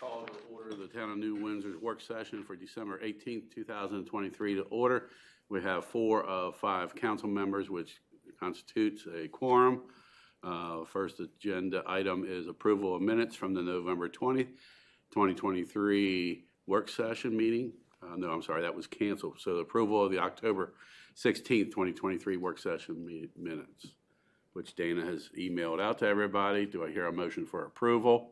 Call to order the Town of New Windsor's work session for December 18th, 2023 to order. We have 4 of 5 council members, which constitutes a quorum. First agenda item is approval of minutes from the November 20th, 2023 work session meeting. No, I'm sorry, that was canceled. So the approval of the October 16th, 2023 work session minutes, which Dana has emailed out to everybody. Do I hear a motion for approval?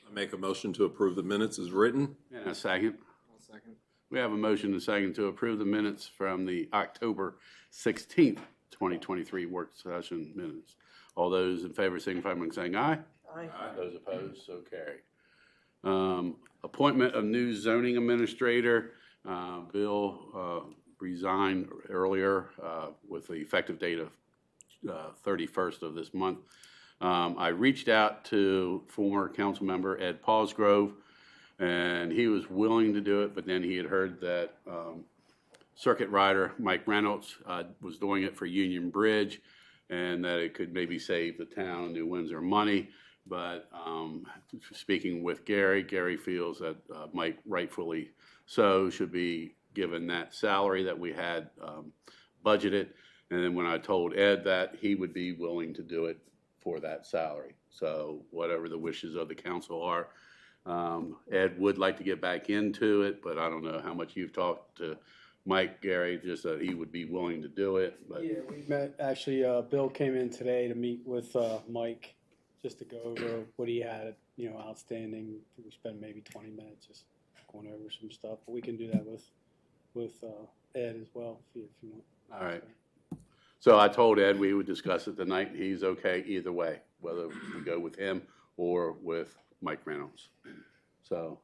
I make a motion to approve the minutes as written. And a second. I'll second. We have a motion and a second to approve the minutes from the October 16th, 2023 work session minutes. All those in favor signify by saying aye. Aye. Those opposed, so carried. Appointment of new zoning administrator. Bill resigned earlier with the effective date of 31st of this month. I reached out to former council member Ed Paulsgrove, and he was willing to do it, but then he had heard that circuit rider Mike Reynolds was doing it for Union Bridge, and that it could maybe save the town of New Windsor money. But speaking with Gary, Gary feels that Mike rightfully so should be given that salary that we had budgeted. And then when I told Ed that, he would be willing to do it for that salary. So whatever the wishes of the council are. Ed would like to get back into it, but I don't know how much you've talked to Mike, Gary, just that he would be willing to do it. But Yeah, we met, actually, Bill came in today to meet with Mike just to go over what he had, outstanding. We spent maybe 20 minutes just going over some stuff. But we can do that with Ed as well if you want. All right. So I told Ed we would discuss it tonight. He's okay either way, whether we go with him or with Mike Reynolds. So,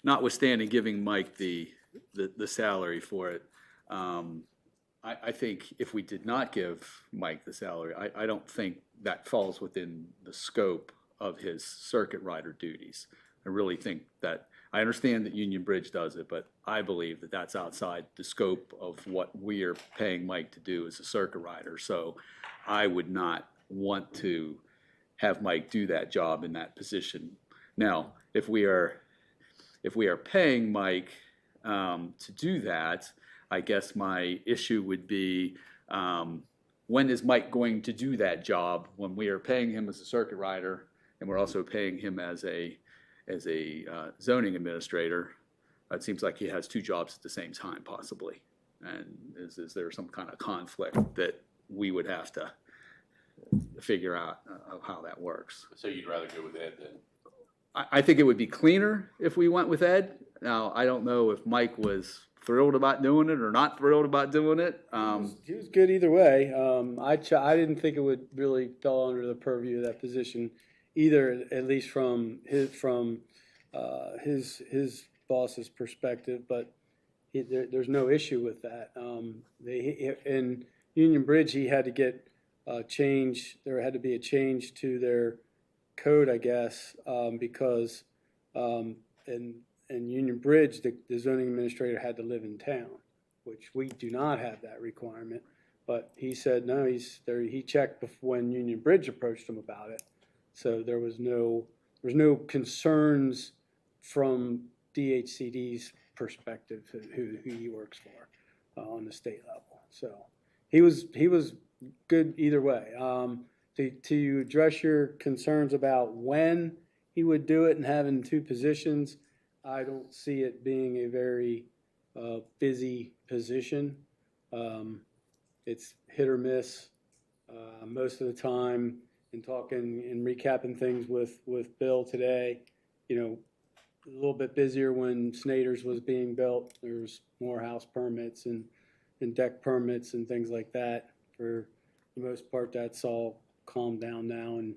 notwithstanding giving Mike the salary for it, I think if we did not give Mike the salary, I don't think that falls within the scope of his circuit rider duties. I really think that, I understand that Union Bridge does it, but I believe that that's outside the scope of what we are paying Mike to do as a circuit rider. So I would not want to have Mike do that job in that position. Now, if we are paying Mike to do that, I guess my issue would be, when is Mike going to do that job when we are paying him as a circuit rider and we're also paying him as a zoning administrator? It seems like he has 2 jobs at the same time, possibly. And is there some kind of conflict that we would have to figure out of how that works? so you'd rather go with Ed then? I think it would be cleaner if we went with Ed. Now, I don't know if Mike was thrilled about doing it or not thrilled about doing it. He was good either way. I didn't think it would really fall under the purview of that position either, at least from his boss's perspective. But there's no issue with that. In Union Bridge, he had to get change. There had to be a change to their code, I guess, because in Union Bridge, the zoning administrator had to live in town, which we do not have that requirement. But he said no. He checked when Union Bridge approached him about it, so there was no concerns from DHCD's perspective who he works for on the state level. So he was good either way. To address your concerns about when he would do it and having 2 positions, I don't see it being a very busy position. It's hit or miss most of the time. In talking and recapping things with Bill today, a little bit busier when Snyder's was being built. There's more house permits and deck permits and things like that. For the most part, that's all calmed down now, and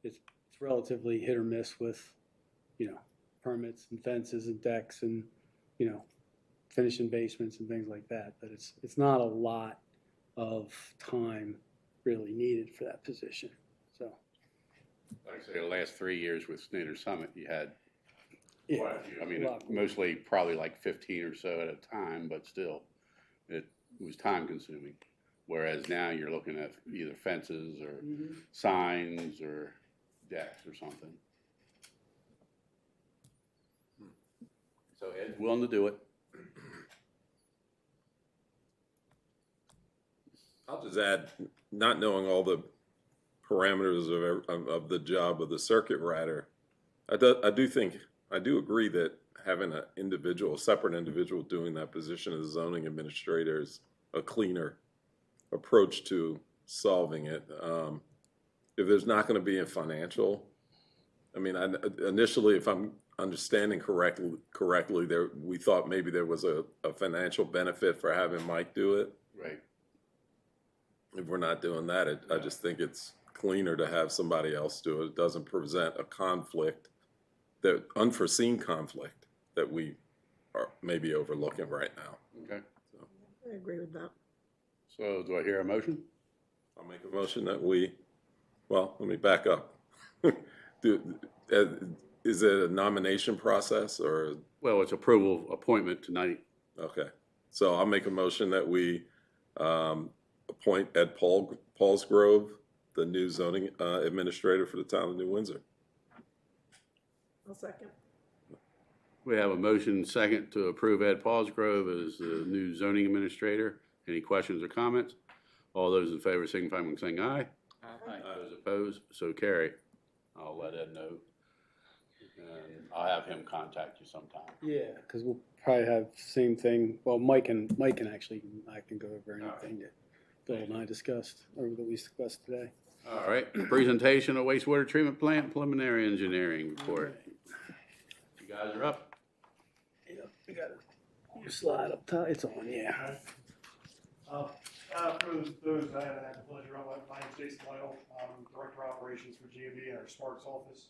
it's relatively hit or miss with, permits and fences and decks and, finishing basements and things like that. But it's not a lot of time really needed for that position. So, Like I say, the last 3 years with Snyder Summit, you had yeah, quite a few. I mean, mostly probably like 15 or so at a time, but still, it was time consuming. Whereas now you're looking at either fences or signs or decks or something. So Ed's willing to do it. I'll just add, not knowing all the parameters of the job of the circuit rider, I do agree that having a separate individual doing that position as zoning administrator is a cleaner approach to solving it. If there's not going to be a financial, I mean, initially, if I'm understanding correctly, we thought maybe there was a financial benefit for having Mike do it. Right. If we're not doing that, I just think it's cleaner to have somebody else do it. It doesn't present a conflict, that unforeseen conflict that we are maybe overlooking right now. Okay. I agree with that. So do I hear a motion? I'll make a motion that let me back up. Is it a nomination process or? Well, it's approval appointment tonight. Okay. So I'll make a motion that we appoint Ed Paulsgrove, the new zoning administrator for the town of New Windsor. I'll second. We have a motion second to approve Ed Paulsgrove as the new zoning administrator. Any questions or comments? All those in favor signify by saying aye. Aye. Those opposed, so carry. I'll let Ed know. And I'll have him contact you sometime. Yeah, because we'll probably have same thing. Well, Mike can actually, I can go over anything that Bill and I discussed, or that we discussed today. All right, presentation of wastewater treatment plant preliminary engineering report. You guys are up. Yep, we got your slide up top. It's on, yeah. For those I haven't had the pleasure of, my name's Jason Lytle. I'm Director of Operations for GMB in our Sparks office.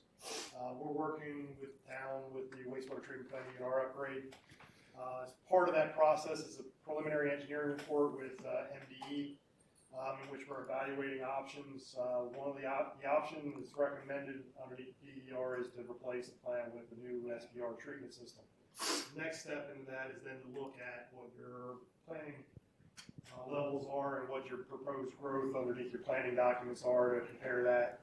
We're working with the town with the wastewater treatment plant unit upgrade. As part of that process is a preliminary engineering report with MDE, in which we're evaluating options. One of the options recommended underneath DER is to replace the plant with a new SPR treatment system. The next step in that is then to look at what your planning levels are and what your proposed growth underneath your planning documents are, to compare that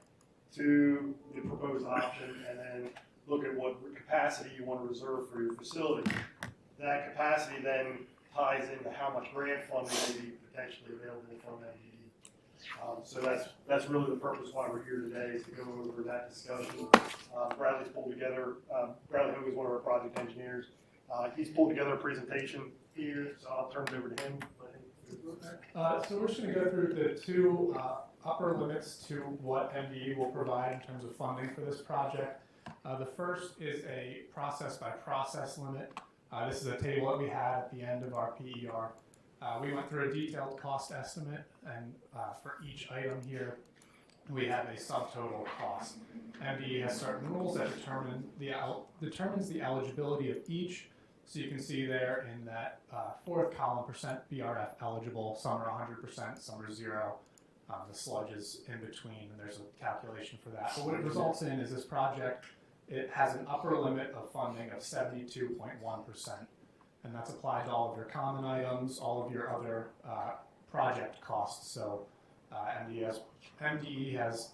to the proposed option, and then look at what capacity you want to reserve for your facility. That capacity then ties into how much grant funding may be potentially available from MDE. So that's really the purpose why we're here today, is to go over that discussion. Bradley's pulled together, Bradley Hogue is one of our project engineers. He's pulled together a presentation here, so I'll turn it over to him. So we're just going to go through the two upper limits to what MDE will provide in terms of funding for this project. The first is a process by process limit. This is a table that we had at the end of our PER. We went through a detailed cost estimate, and for each item here, we have a subtotal cost. MDE has certain rules that determines the eligibility of each. So you can see there in that fourth column, percent BRF eligible. Some are 100%, some are 0. The sludge is in between, and there's a calculation for that. But what it results in is this project, it has an upper limit of funding of 72.1%. And that's applied to all of your common items, all of your other project costs. So MDE has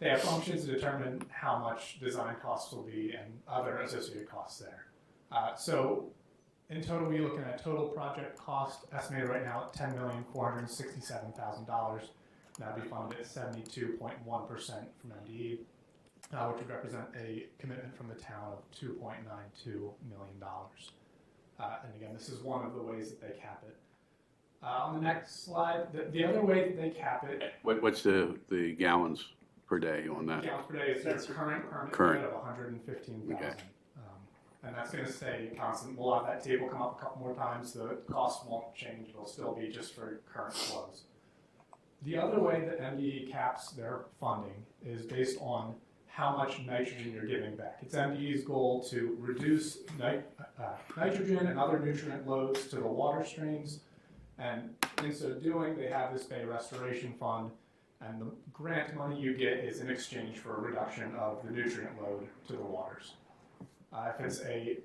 they have functions to determine how much design costs will be and other associated costs there. So in total, we're looking at total project cost estimated right now at $10,467,000. That would be funded at 72.1% from MDE, which would represent a commitment from the town of $2.92 million. And again, this is one of the ways that they cap it. On the next slide, the other way that they cap it. What's the gallons per day on that? Gallons per day is their current permit Current. of 115,000. Okay. And that's going to stay constant. We'll have that table come up a couple more times. The cost won't change. It'll still be just for current flows. The other way that MDE caps their funding is based on how much nitrogen you're giving back. It's MDE's goal to reduce nitrogen and other nutrient loads to the water streams. And in so doing, they have this Bay Restoration Fund. And the grant money you get is in exchange for a reduction of the nutrient load to the waters. If it's a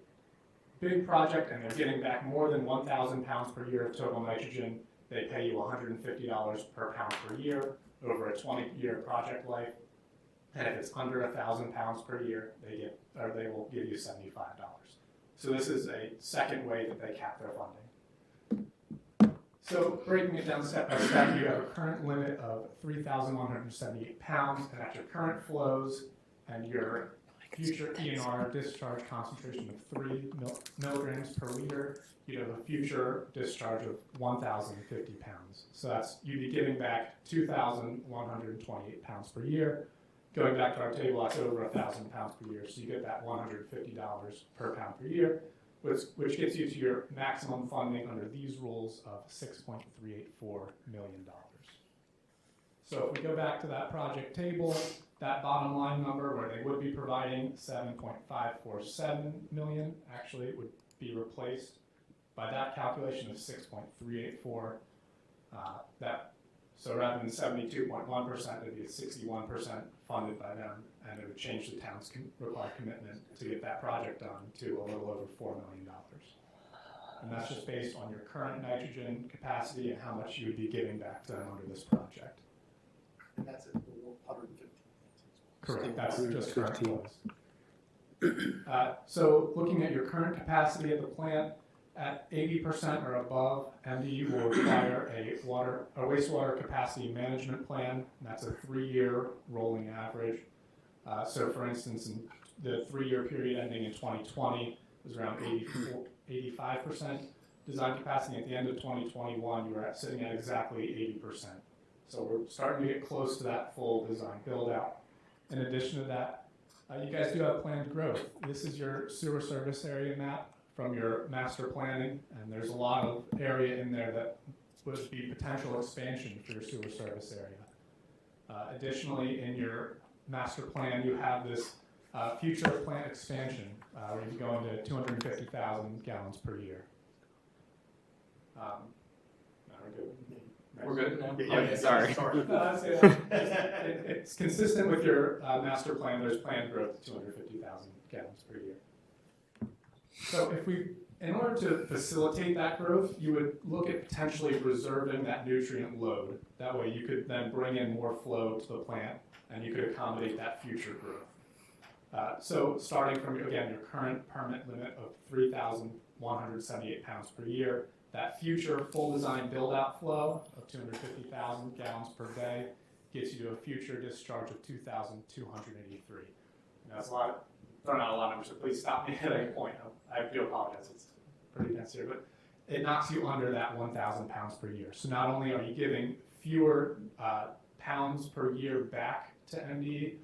big project and they're getting back more than 1,000 pounds per year of total nitrogen, they pay you $150 per pound per year. over a 20-year project life. And if it's under 1,000 pounds per year, they will give you $75. So this is a second way that they cap their funding. So breaking it down step by step, you have a current limit of 3,178 pounds, and at your current flows and your future ENR discharge concentration of 3 milligrams per liter, you'd have a future discharge of 1,050 pounds. So you'd be giving back 2,128 pounds per year. Going back to our table, that's over 1,000 pounds per year, so you get that $150 per pound per year, which gets you to your maximum funding under these rules of $6.384 million. So if we go back to that project table, that bottom line number where they would be providing $7.547 million, actually it would be replaced by that calculation of 6.384. So rather than 72.1%, it'd be 61% funded by them, and it would change the town's required commitment to get that project done to a little over $4 million. And that's just based on your current nitrogen capacity and how much you would be giving back to them under this project. And that's at 150. Correct, that's just current flows. So looking at your current capacity of the plant, at 80% or above, MDE will require a wastewater capacity management plan, and that's a 3-year rolling average. So for instance, in the 3-year period ending in 2020 was around 85% design capacity. At the end of 2021, you were sitting at exactly 80%. So we're starting to get close to that full design build out. In addition to that, you guys do have planned growth. This is your sewer service area map from your master planning, and there's a lot of area in there that would be potential expansion for your sewer service area. Additionally, in your master plan, you have this future plant expansion where you go into 250,000 gallons per year. We're good now? Yeah, Sorry. No, it's consistent with your master plan. There's planned growth of 250,000 gallons per year. So in order to facilitate that growth, you would look at potentially reserving that nutrient load. That way you could then bring in more flow to the plant and you could accommodate that future growth. So starting from, again, your current permit limit of 3,178 pounds per year, that future full design build out flow of 250,000 gallons per day gets you to a future discharge of 2,283. That's a lot. Throwing out a lot of numbers, so please stop me at any point. I do apologize, it's pretty dense here, but it knocks you under that 1,000 pounds per year. So not only are you giving fewer pounds per year back to MDE,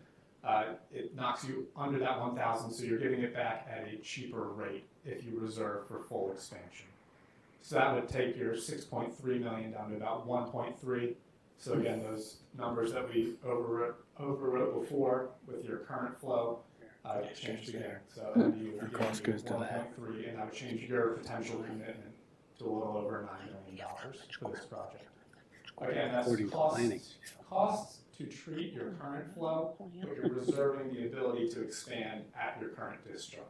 it knocks you under that 1,000, so you're giving it back at a cheaper rate if you reserve for full expansion. So that would take your 6.3 million down to about 1.3. So again, those numbers that we overwrote before with your current flow get changed again. So MDE would be getting you 1.3, and that would change your potential commitment to a little over $9 million for this project. Again, that's costs to treat your current flow, but you're reserving the ability to expand at your current discharge.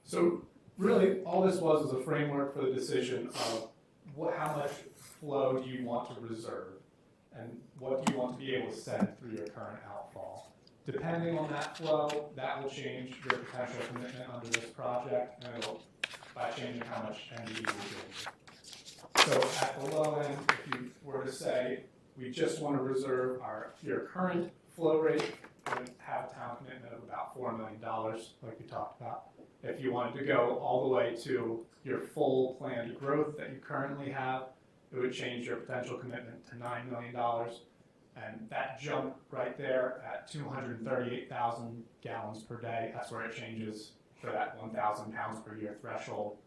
So really, all this was a framework for the decision of how much flow do you want to reserve, and what do you want to be able to send through your current outfall. Depending on that flow, that will change your potential commitment under this project, and it'll, by changing how much MDE will give. So at the low end, if you were to say, we just want to reserve your current flow rate, would have a town commitment of about $4 million, like we talked about. If you wanted to go all the way to your full planned growth that you currently have, it would change your potential commitment to $9 million. And that jump right there at 238,000 gallons per day, that's where it changes for that 1,000 pounds per year threshold.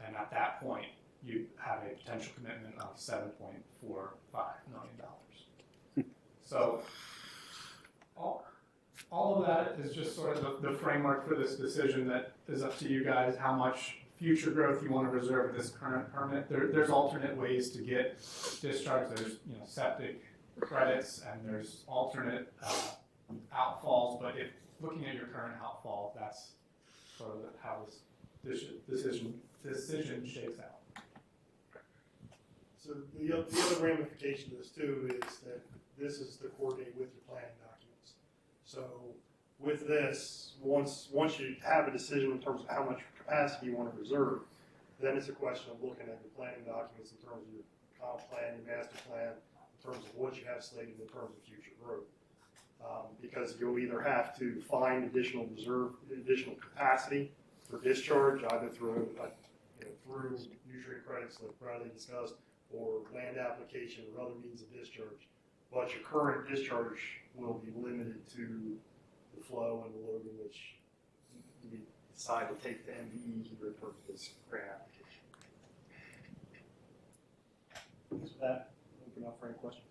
And at that point, you have a potential commitment of $7.45 million. So all of that is just sort of the framework for this decision that is up to you guys, how much future growth you want to reserve with this current permit. There's alternate ways to get discharge. There's septic credits and there's alternate outfalls, but if looking at your current outfall, that's sort of how this decision shakes out. So the other ramification of this too is that this is to coordinate with your planning documents. So with this, once you have a decision in terms of how much capacity you want to reserve, then it's a question of looking at your planning documents in terms of your comp plan, your master plan, in terms of what you have slated in terms of future growth. Because you'll either have to find additional capacity for discharge, either through nutrient credits like Bradley discussed, or land application or other means of discharge. But your current discharge will be limited to the flow and the loading which you decide to take the MDE here in terms of this grant application. With that, open up for any questions.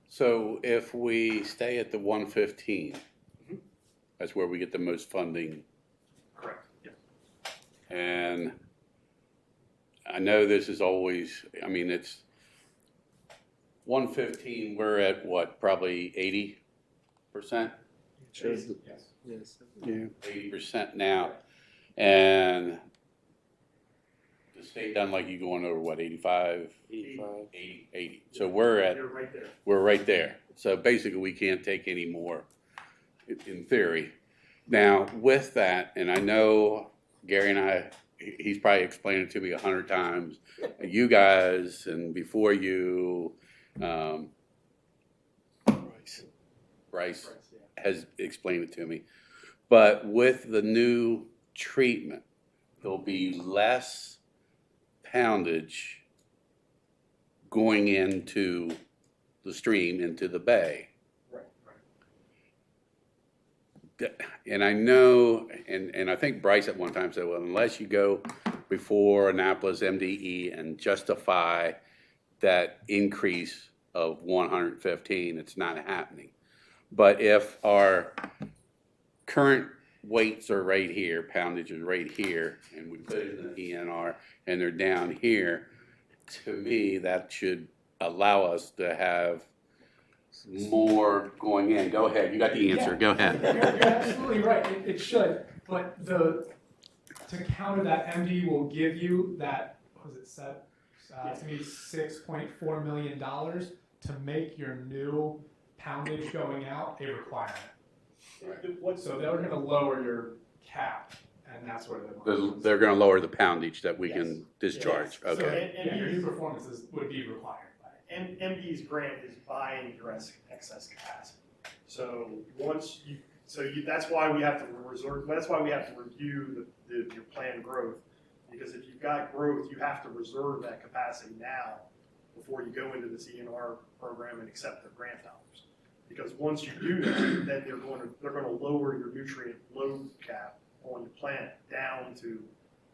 So if we stay at the 115, that's where we get the most funding. Correct. Yeah. And I know this is always, I mean, it's 115, we're at what, probably 80%? Yes. Yeah. 80% now. And the state done like you going over what, 85? 80. So You're right there. we're right there. So basically we can't take any more in theory. Now with that, and I know Gary and I, he's probably explained it to me 100 times. You guys and before you, Bryce has explained it to me. But with the new treatment, there'll be less poundage going into the stream, into the bay. Right. And I know, and I think Bryce at one time said, well, unless you go before Annapolis MDE and justify that increase of 115, it's not happening. But if our current weights are right here, poundage is right here, and we put it in the ENR and they're down here, to me, that should allow us to have more going in. Go ahead, you got the answer, go ahead. You're absolutely right, it should, but to counter that, MD will give you that, what was it set? It's gonna be $6.4 million to make your new poundage going out a requirement. So they're gonna lower your cap, and that's where They're gonna lower the poundage that we can discharge, Yes. okay. So, yeah, your new performances would be required by it. And MD's grant is buying your excess capacity. So that's why we have to reserve. That's why we have to review your planned growth, because if you've got growth, you have to reserve that capacity now before you go into the CNR program and accept the grant dollars. Because once you do that, then they're going to lower your nutrient load cap on your plant down to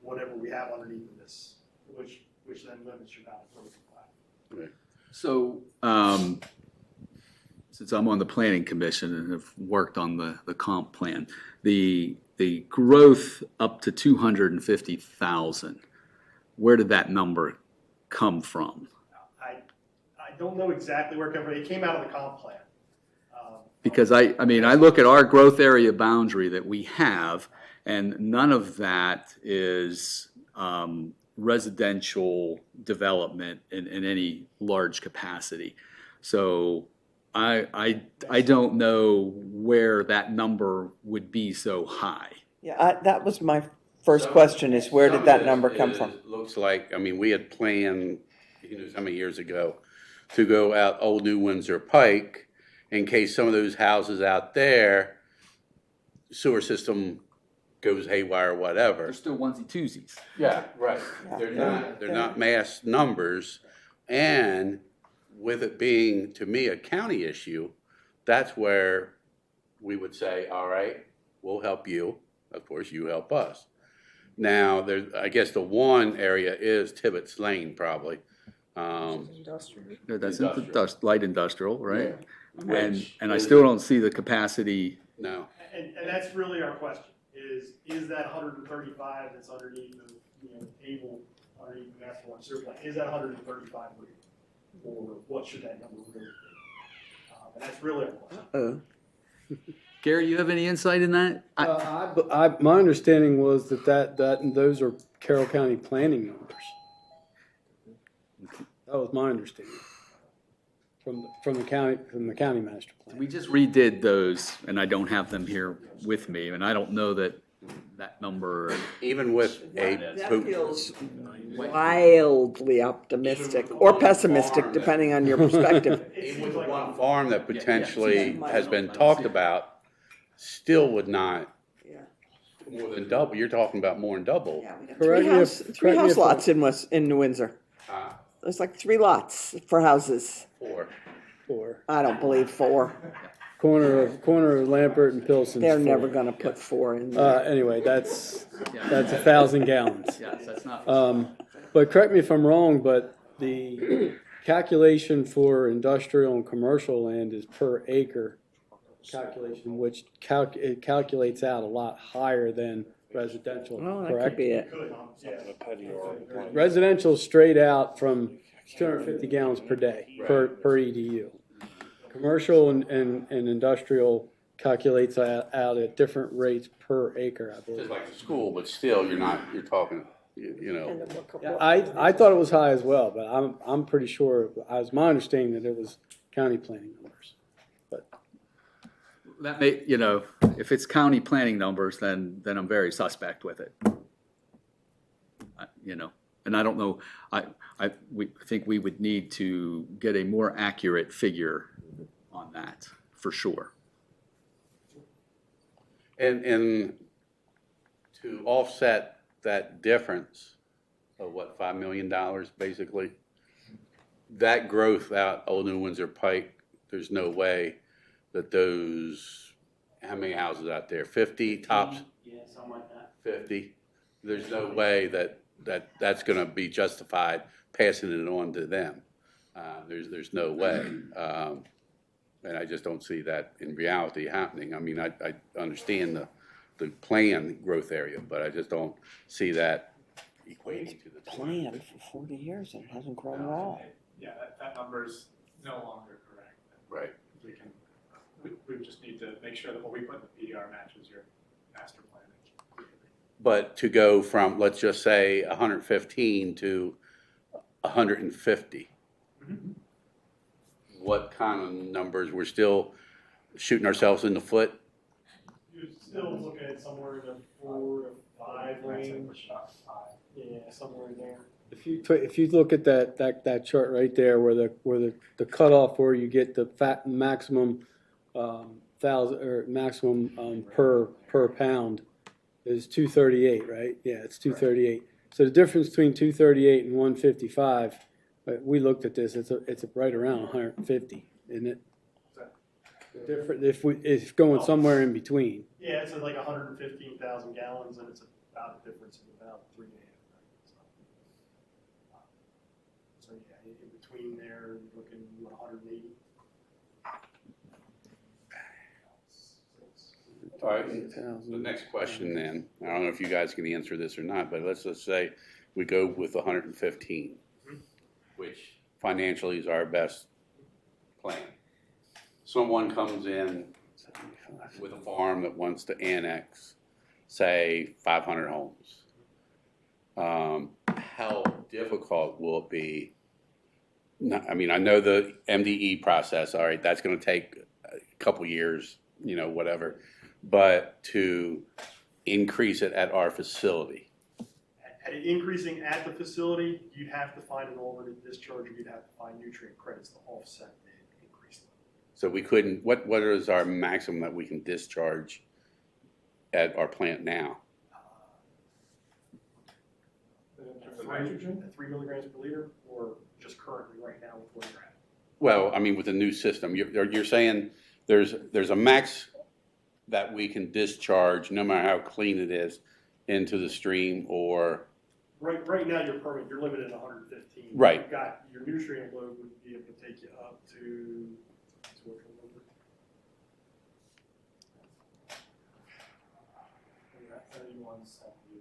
whatever we have underneath of this, which then limits your amount of growth you have. Right. So, since I'm on the planning commission and have worked on the comp plan, the growth up to 250,000, where did that number come from? I don't know exactly where it came from. It came out of the comp plan. Because I mean, I look at our growth area boundary that we have, and none of that is residential development in any large capacity. So I don't know where that number would be so high. Yeah, that was my first question, is where did that number come from? Looks like, I mean, we had planned, how many years ago, to go out Old New Windsor Pike in case some of those houses out there, sewer system goes haywire or whatever. They're still onesie twosies. Yeah, right. Yeah. They're not mass numbers, and with it being, to me, a county issue, that's where we would say, all right, we'll help you. Of course, you help us. Now, I guess the one area is Tibbetts Lane, probably. Industrial. That's Industrial. light industrial, right? Which And I is- still don't see the capacity. No. And that's really our question, is that 135 that's underneath the table, underneath the master water sewer plant, is that 135 real? Or what should that number really be? And that's really our question. Gary, you have any insight in that? My understanding was that those are Carroll County planning numbers. That was my understanding from the county master plan. We just redid those, and I don't have them here with me, and I don't know that number. Even with a That feels wildly optimistic or pessimistic, depending on your perspective. even with the one farm that potentially has been talked about, still would not Yeah. more than double. You're talking about more than double. Yeah, we got Correct me if- three correct me house if I'm- lots in New Windsor. Uh, There's like 3 lots for houses. Four. I don't believe 4. Corner of Lampert and Pilsen's. They're 4. never gonna put 4 in there. Anyway, that's 1,000 gallons. Yes, that's not. But correct me if I'm wrong, but the calculation for industrial and commercial land is per acre calculation, which it calculates out a lot higher than residential, Oh, that could correct? be it. Residential straight out from 250 gallons per day, per EDU. Commercial and industrial calculates out at different rates per acre, I Just believe. like the school, but still, you're talking, you know. Yeah, I thought it was high as well, but I'm pretty sure, it was my understanding that it was county planning numbers. That may, if it's county planning numbers, then I'm very suspect with it. And I don't know, we think we would need to get a more accurate figure on that, for sure. And to offset that difference of what, $5 million basically, that growth out Old New Windsor Pike, there's no way that those, how many houses out there? 50 tops? Yeah, something like that. 50. There's no way that's going to be justified passing it on to them. There's no way. And I just don't see that in reality happening. I mean, I understand the planned growth area, but I just don't see that equating to the Planned for 40 years and it hasn't grown at all. Yeah, that number's no longer correct. Right. We just need to make sure that what we put in the PDR matches your master plan. But to go from, let's just say, 115 to 150, what kind of numbers? We're still shooting ourselves in the foot? You're still looking at somewhere in the 4 to 5 range. Yeah, somewhere in there. If you look at that chart right there, where the cutoff where you get the maximum maximum per pound is 238, right? Yeah, it's 238. So the difference between 238 and 155, we looked at this. It's right around 150, isn't it? Different if going somewhere in between. Yeah, it's like 115,000 gallons, and it's about a difference of about 3.5. So yeah, in between there, you're looking 180. All right, the next question then, I don't know if you guys can answer this or not, but let's just say we go with 115, which financially is our best plan. Someone comes in with a farm that wants to annex, say, 500 homes. How difficult will it be? I mean, I know the MDE process, all right, that's going to take a couple years, whatever. But to increase it at our facility. Increasing at the facility, you'd have to find an alternate discharge, or you'd have to find nutrient credits to offset the increase. So we couldn't, what is our maximum that we can discharge at our plant now? Nitrogen? At 3 milligrams per liter, or just currently right now with where you're at? Well, I mean, with the new system, you're saying there's a max that we can discharge, no matter how clean it is, into the stream, or? Right now, your permit, you're limited at 115. Right. You've got, your nutrient load would be able to take you up to what number? We're at 3178.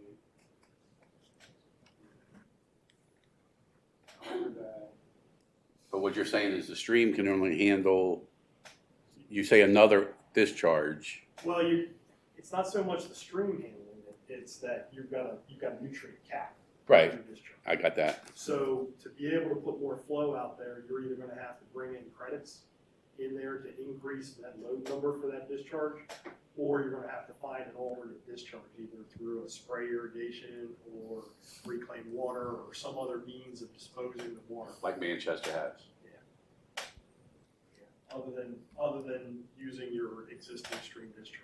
But what you're saying is the stream can only handle, you say another discharge. Well, it's not so much the stream handling it, it's that you've got a nutrient cap. Right. your discharge. I got that. So to be able to put more flow out there, you're either gonna have to bring in credits in there to increase that load number for that discharge, or you're gonna have to find an alternate discharge, either through a spray irrigation or reclaimed water or some other means of disposing of water. Like Manchester has. Other than using your existing stream discharge.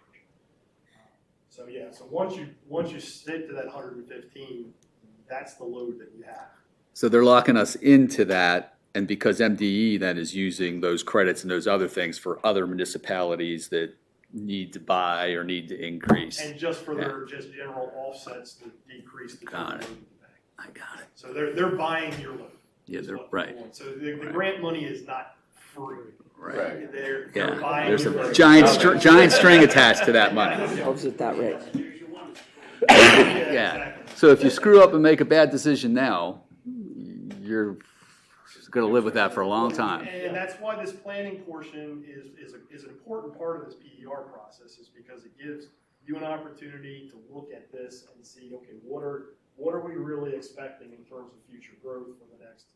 So yeah, so once you stick to that 115, that's the load that you have. So they're locking us into that, and because MDE then is using those credits and those other things for other municipalities that need to buy or need to increase. And just for their just general offsets to decrease the total Got load it. in the bank. I got it. So they're buying your load. Yeah, is they're what right. want. So the Right. grant money is not free. Right. They're Yeah, buying there's your a load. giant string attached to that money. How's it that rate? Yeah. Exactly. So if you screw up and make a bad decision now, you're going to live with that for a long time. And that's why this planning portion is an important part of this PER process, is because it gives you an opportunity to look at this and see, okay, what are we really expecting in terms of future growth for the next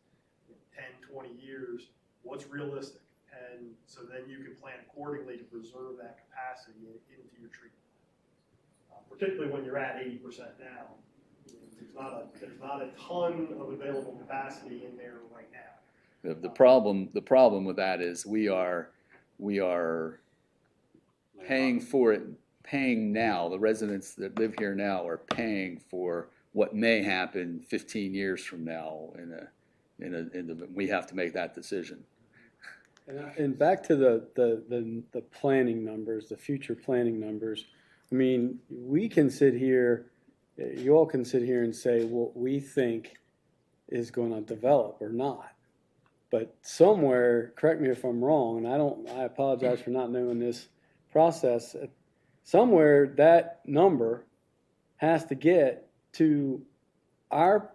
10, 20 years? What's realistic? And so then you can plan accordingly to preserve that capacity into your treatment. Particularly when you're at 80% now. There's not a ton of available capacity in there right now. The problem with that is we are paying for it, paying now. The residents that live here now are paying for what may happen 15 years from now. We have to make that decision. And back to the planning numbers, the future planning numbers. I mean, we can sit here, you all can sit here and say what we think is going to develop or not. But somewhere, correct me if I'm wrong, and I apologize for not knowing this process, somewhere that number has to get to our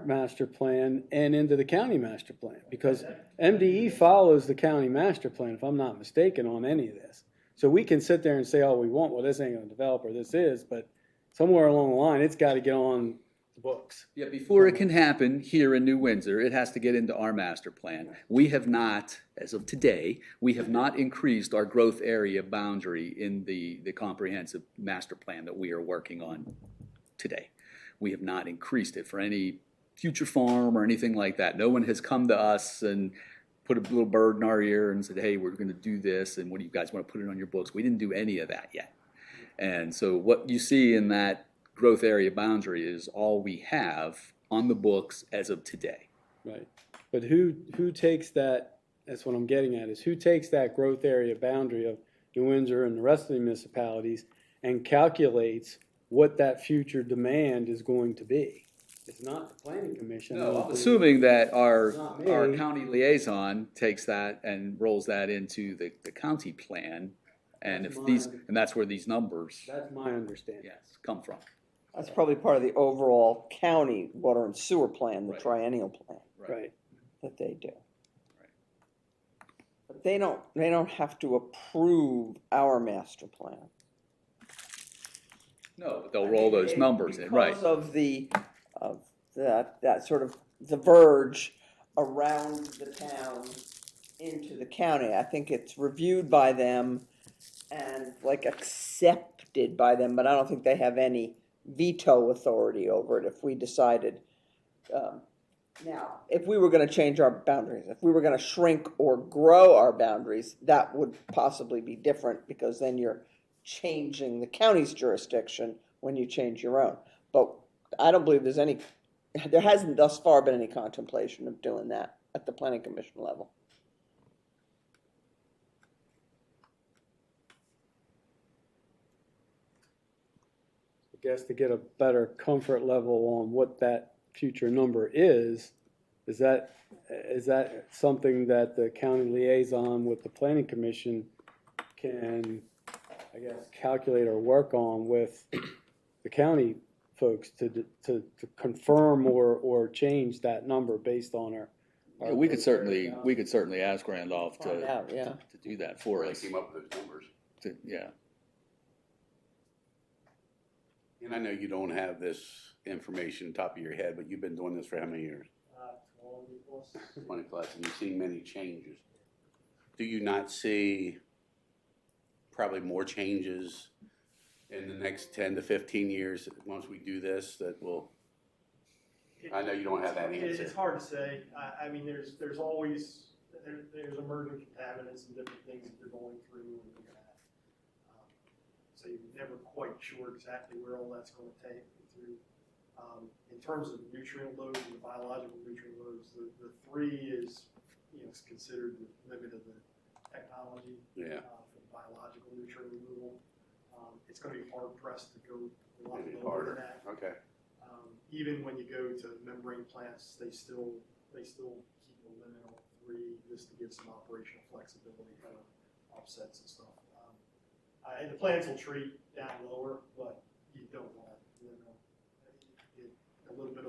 master plan and into the county master plan, because MDE follows the county master plan, if I'm not mistaken, on any of this. So we can sit there and say all we want, well, this ain't going to develop, or this is, but somewhere along the line, it's got to get on the books. Yeah, before it can happen here in New Windsor, it has to get into our master plan. We have not, as of today, we have not increased our growth area boundary in the comprehensive master plan that we are working on today. We have not increased it for any future farm or anything like that. No one has come to us and put a little bird in our ear and said, hey, we're going to do this, and what do you guys want to put it on your books? We didn't do any of that yet. And so what you see in that growth area boundary is all we have on the books as of today. Right. But who takes that, that's what I'm getting at, is who takes that growth area boundary of New Windsor and the rest of the municipalities and calculates what that future demand is going to be? It's not the planning commission. No, I'm assuming that our Not me. county liaison takes that and rolls that into the county plan, and That's if my these, under- and that's where these numbers, That's my understanding. yes, come from. That's probably part of the overall county water and sewer plan, the Right. triennial plan Right. that they do. Right. But they don't have to approve our master plan. No, but they'll roll those numbers in, right. Because of that sort of the verge around the town into the county. I think it's reviewed by them and like accepted by them, but I don't think they have any veto authority over it if we decided. Now, if we were going to change our boundaries, if we were going to shrink or grow our boundaries, that would possibly be different, because then you're changing the county's jurisdiction when you change your own. But I don't believe there hasn't thus far been any contemplation of doing that at the planning commission level. I guess to get a better comfort level on what that future number is that something that the county liaison with the planning commission can, I guess, calculate or work on with the county folks to confirm or change that number based on our. Yeah, we could certainly ask Randolph Find out, yeah. to do that for I us. came up with those numbers. Yeah. And I know you don't have this information top of your head, but you've been doing this for how many years? 20 plus. 20 plus, and you've seen many changes. Do you not see probably more changes in the next 10 to 15 years once we do this that will, I know you don't have that answer. It's hard to say. I mean, there's always, there's emerging contaminants and different things that they're going through and looking at. So you're never quite sure exactly where all that's going to take you through. In terms of nutrient loads and the biological nutrient loads, the 3 is, is considered the limit of the technology for biological nutrient removal. It's going to be hard pressed to go a lot lower than that. Okay. Even when you go to membrane plants, they still keep a limit on 3 just to give some operational flexibility for offsets and stuff. And the plants will treat down lower, but you don't want a little bit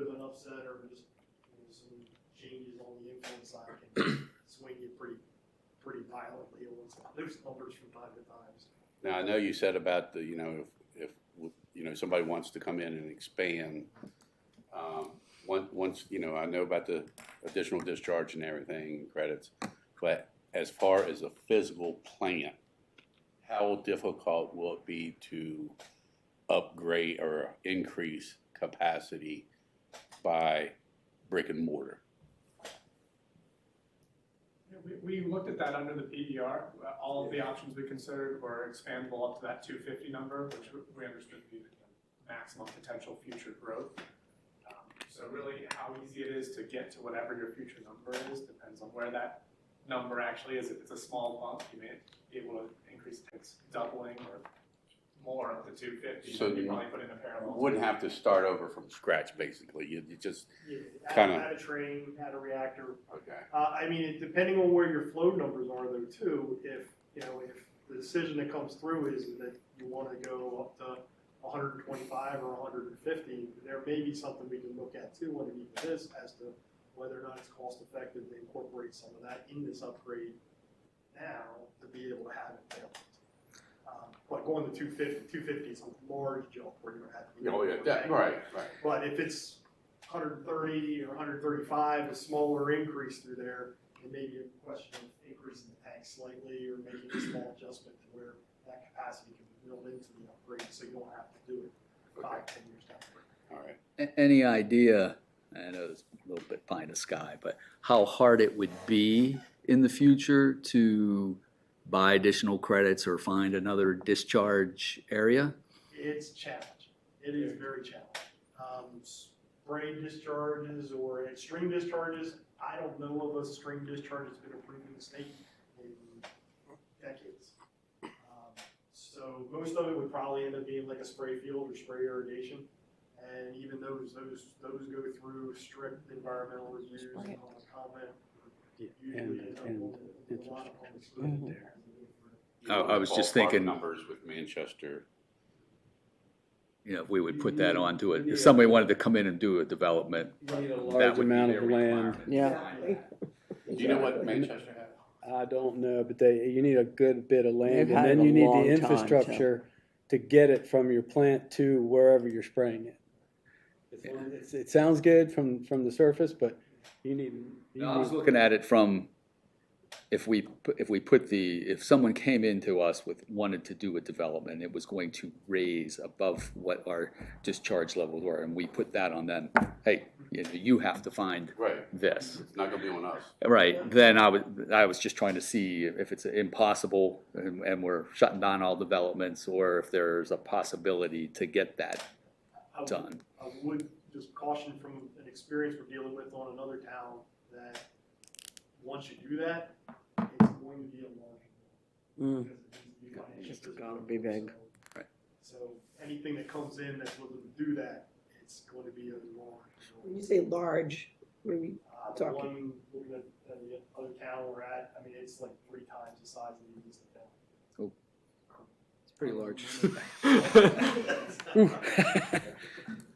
of an upset or just some changes on the influence side can swing you pretty violently on those numbers from time to time. Now, I know you said about the, if somebody wants to come in and expand, once, I know about the additional discharge and everything, credits, but as far as a physical plant, how difficult will it be to upgrade or increase capacity by brick and mortar? We looked at that under the PER. All of the options we considered were expandable up to that 250 number, which we understood to be the maximum potential future growth. So really how easy it is to get to whatever your future number is depends on where that number actually is. If it's a small bump, you may be able to increase it to doubling or more up to 250. So you probably put in a parallel. Wouldn't have to start over from scratch, basically. You just Add a train, add a reactor. okay. I mean, depending on where your flow numbers are, though, too. If the decision that comes through is that you want to go up to 125 or 150, there may be something we can look at too underneath this as to whether or not it's cost effective to incorporate some of that in this upgrade now to be able to have it available. But going to 250 is a large jump where you're going to have to. Oh yeah, right. But if it's 130 or 135, a smaller increase through there, it may be a question of increasing the tank slightly or making a small adjustment to where that capacity can be built into the upgrade, so you don't have to do it 5-10 years down the road. All right. Any idea, I know it's a little bit pie in the sky, but how hard it would be in the future to buy additional credits or find another discharge area? It's challenging. It is very challenging. Spray discharges or stream discharges, I don't know of a stream discharge that's been approved in the state in decades. So most of it would probably end up being like a spray field or spray irrigation. And even those go through strict environmental reviews and public comment. I was just thinking, numbers with Manchester. if we would put that onto it. If somebody wanted to come in and do a development, You need a that large would be amount their of land. requirement. Yeah. Do you know what Manchester has? I don't know, but you need a good bit of land, They've and had then it a you need long the time, infrastructure to get it from your plant to wherever you're spraying it. It sounds good from the surface, but you need. No, I was looking at it from, if someone came into us wanted to do a development, it was going to raise above what our discharge levels were, and we put that on them. Hey, you have to find this. It's not gonna be on us. Right, then I was just trying to see if it's impossible and we're shutting down all developments, or if there's a possibility to get that done. I would just caution from an experience we're dealing with on another town that once you do that, it's going to be a large one. Because it needs to be financially It's gotta be big. Right. So anything that comes in that's looking to do that, it's going to be a large. When you say large, what are we The talking? one looking at the other town we're at, I mean, it's like 3 times the size of the existing town. It's pretty large.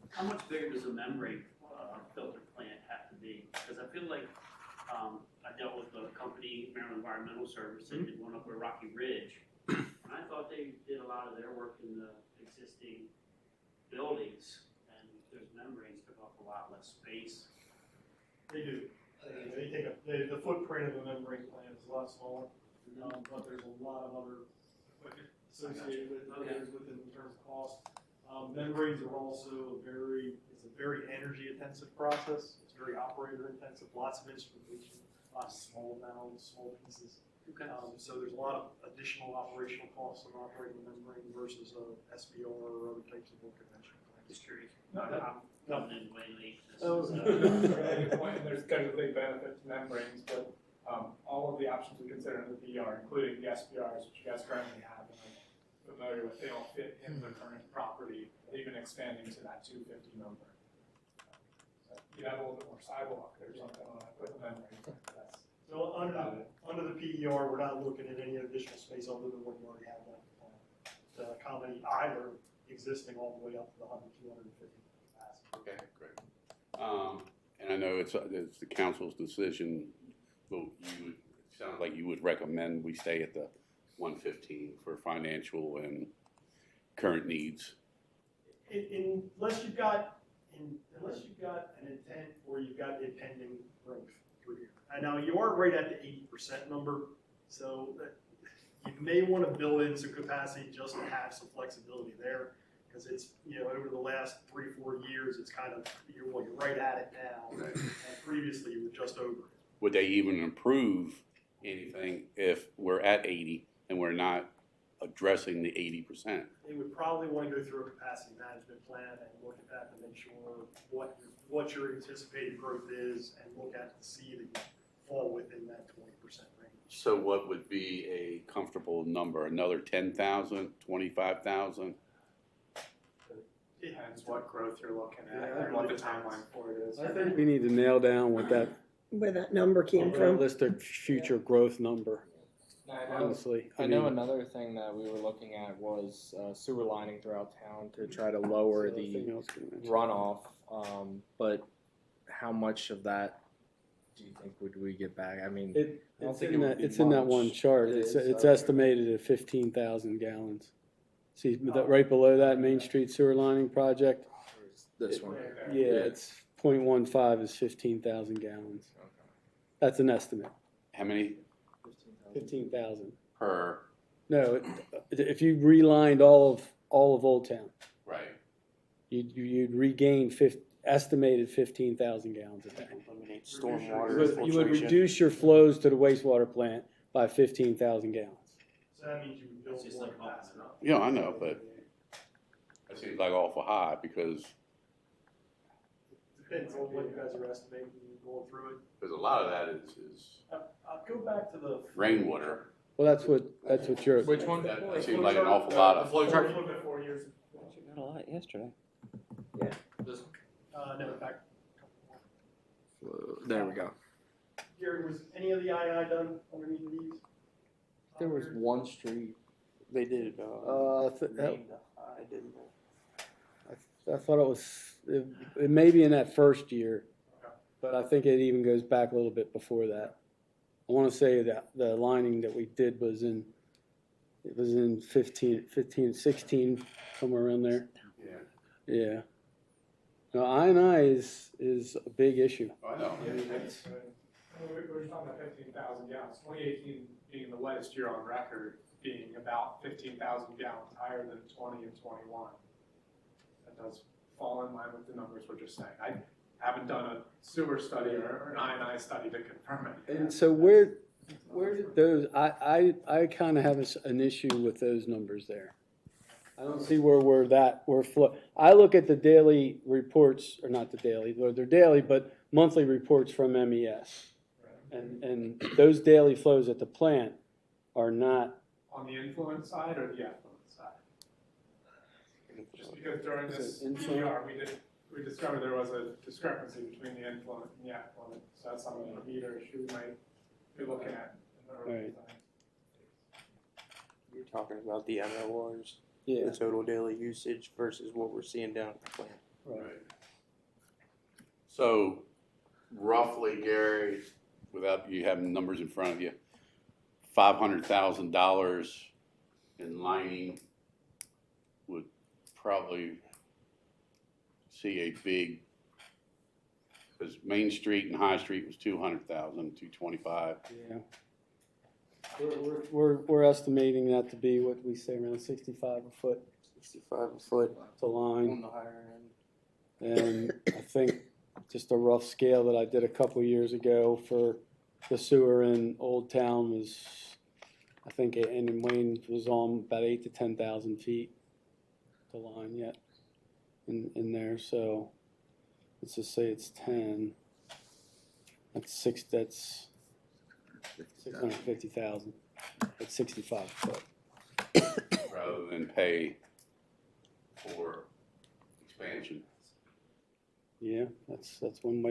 How much bigger does a membrane filter plant have to be? Because I feel like I dealt with a company, Maryland Environmental Service, that did one up at Rocky Ridge. And I thought they did a lot of their work in the existing existing buildings, and those membranes took up a lot less space. They do. They take up, the footprint of the membrane plant is a lot smaller, but there's a lot of other equipment associated with it in terms of cost. Membranes are also it's a very energy intensive process. It's very operator intensive, lots of instrumentation, lots of small valves, small pieces. Okay. So there's a lot of additional operational costs of operating the membrane versus a SBR or other types of more conventional plants. Just curious. No. I'm coming in way late. Oh. Good point. There's kind of a big benefit to membranes, but all of the options we consider in the PR, including the SPRs, which you guys currently have, and I'm familiar with, they don't fit in the current property, even expanding to that 250 number. So you have a little bit more sidewalk or something on that with the membrane. That's So about it. under the PER, we're not looking at any additional space other than what you already have left to accommodate either existing all the way up to the 100, 250 capacity. Okay, great. And I know it's the council's decision, but it sounds like you would recommend we stay at the 115 for financial and current needs. Unless you've got an intent or you've got impending growth through here. And now you are right at the 80% number, so you may want to build in some capacity just to have some flexibility there, because it's, over the last 3-4 years, it's kind of, you're right at it now, Right. and previously you were just over it. Would they even improve anything if we're at 80 and we're not addressing the 80%? They would probably want to go through a capacity management plan and look at that to make sure what your anticipated growth is, and look at to see that you fall within that 20% range. So what would be a comfortable number? Another 10,000, 25,000? Depends what growth you're looking at Yeah, and what the it depends. timeline for it is. I think we need to nail down what that Where that number came from. realistic future growth number, I know, honestly. I know another thing that we were looking at was sewer lining throughout town to try to lower the runoff. But how much of that do you think would we get back? I mean, I don't It's think in it would that, be it's in that much. one chart. It It's is? estimated at 15,000 gallons. See, right below that, Main Street sewer lining project? This one. Yeah, it's 0.15 is 15,000 gallons. That's an estimate, How many 15,000. per? No, if you relined all of Old Town, Right. you'd regain estimated 15,000 gallons a day. Eliminate stormwater You would infiltration. reduce your flows to the wastewater plant by 15,000 gallons. So that means you would build It's just more like capacity. Yeah, I know, but that seems like awful high because Depends on what you guys are estimating when you're going through it. a lot of that is I'll go back to the. rainwater. Well, that's what you're. Which one? That seems like an awful lot of. Flow chart. 4 years. Got a lot yesterday. No, back. There we go. Gary, was any of the II done underneath these? There was one street. They did, I I didn't. thought it may be in that first year, but I think it even goes back a little bit before that. I want to say that the lining that we did was in 15, 16, somewhere around there. Yeah. Yeah. No, I&I is a big issue. I know. We're just talking about 15,000 gallons. 2018 being the wettest year on record, being about 15,000 gallons higher than 20 and 21. That does fall in line with the numbers we're just saying. I haven't done a sewer study or an I&I study to confirm it. And so where did those, I kind of have an issue with those numbers there. I don't see where we're flow. I look at the daily reports, or not the daily, they're daily, but monthly reports from MES. And those daily flows at the plant are not. On the influence side or the effluent side? Just because during this PR, we discovered there was a discrepancy between the influent and the effluent. So that's something a meter issue we might be looking at in the early Right. design. You're talking about the MORs, Yeah. the total daily usage versus what we're seeing down at the plant. Right. So roughly, Gary, without you having numbers in front of you, $500,000 in lining would probably see a big, because Main Street and High Street was 200,000, 225. Yeah. We're estimating that to be what we say around 65 a foot 65 a foot to line. on the higher end. And I think just a rough scale that I did a couple years ago for the sewer in Old Town was, I think, and in Wayne was on about 8,000 to 10,000 feet to line yet in there. So let's just say it's 10. That's 650,000. That's 65 foot. Rather than pay for expansion. Yeah, that's one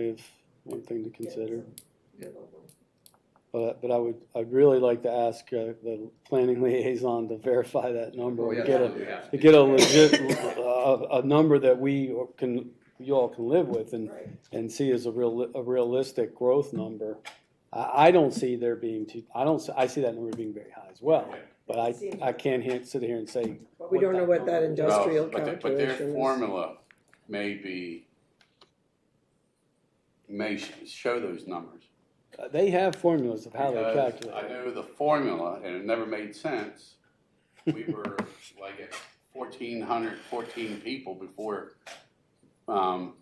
thing to consider. But I'd really like to ask the planning liaison to verify that number and get a legit a number that you all can live with and see as a realistic growth number. I don't see there being I see that number being very high as well. But I can't sit here and say. But we don't know what that industrial But calculation their is. formula may show those numbers. They have formulas of how they Because calculate. I know the formula, and it never made sense. We were like at 1,414 people before the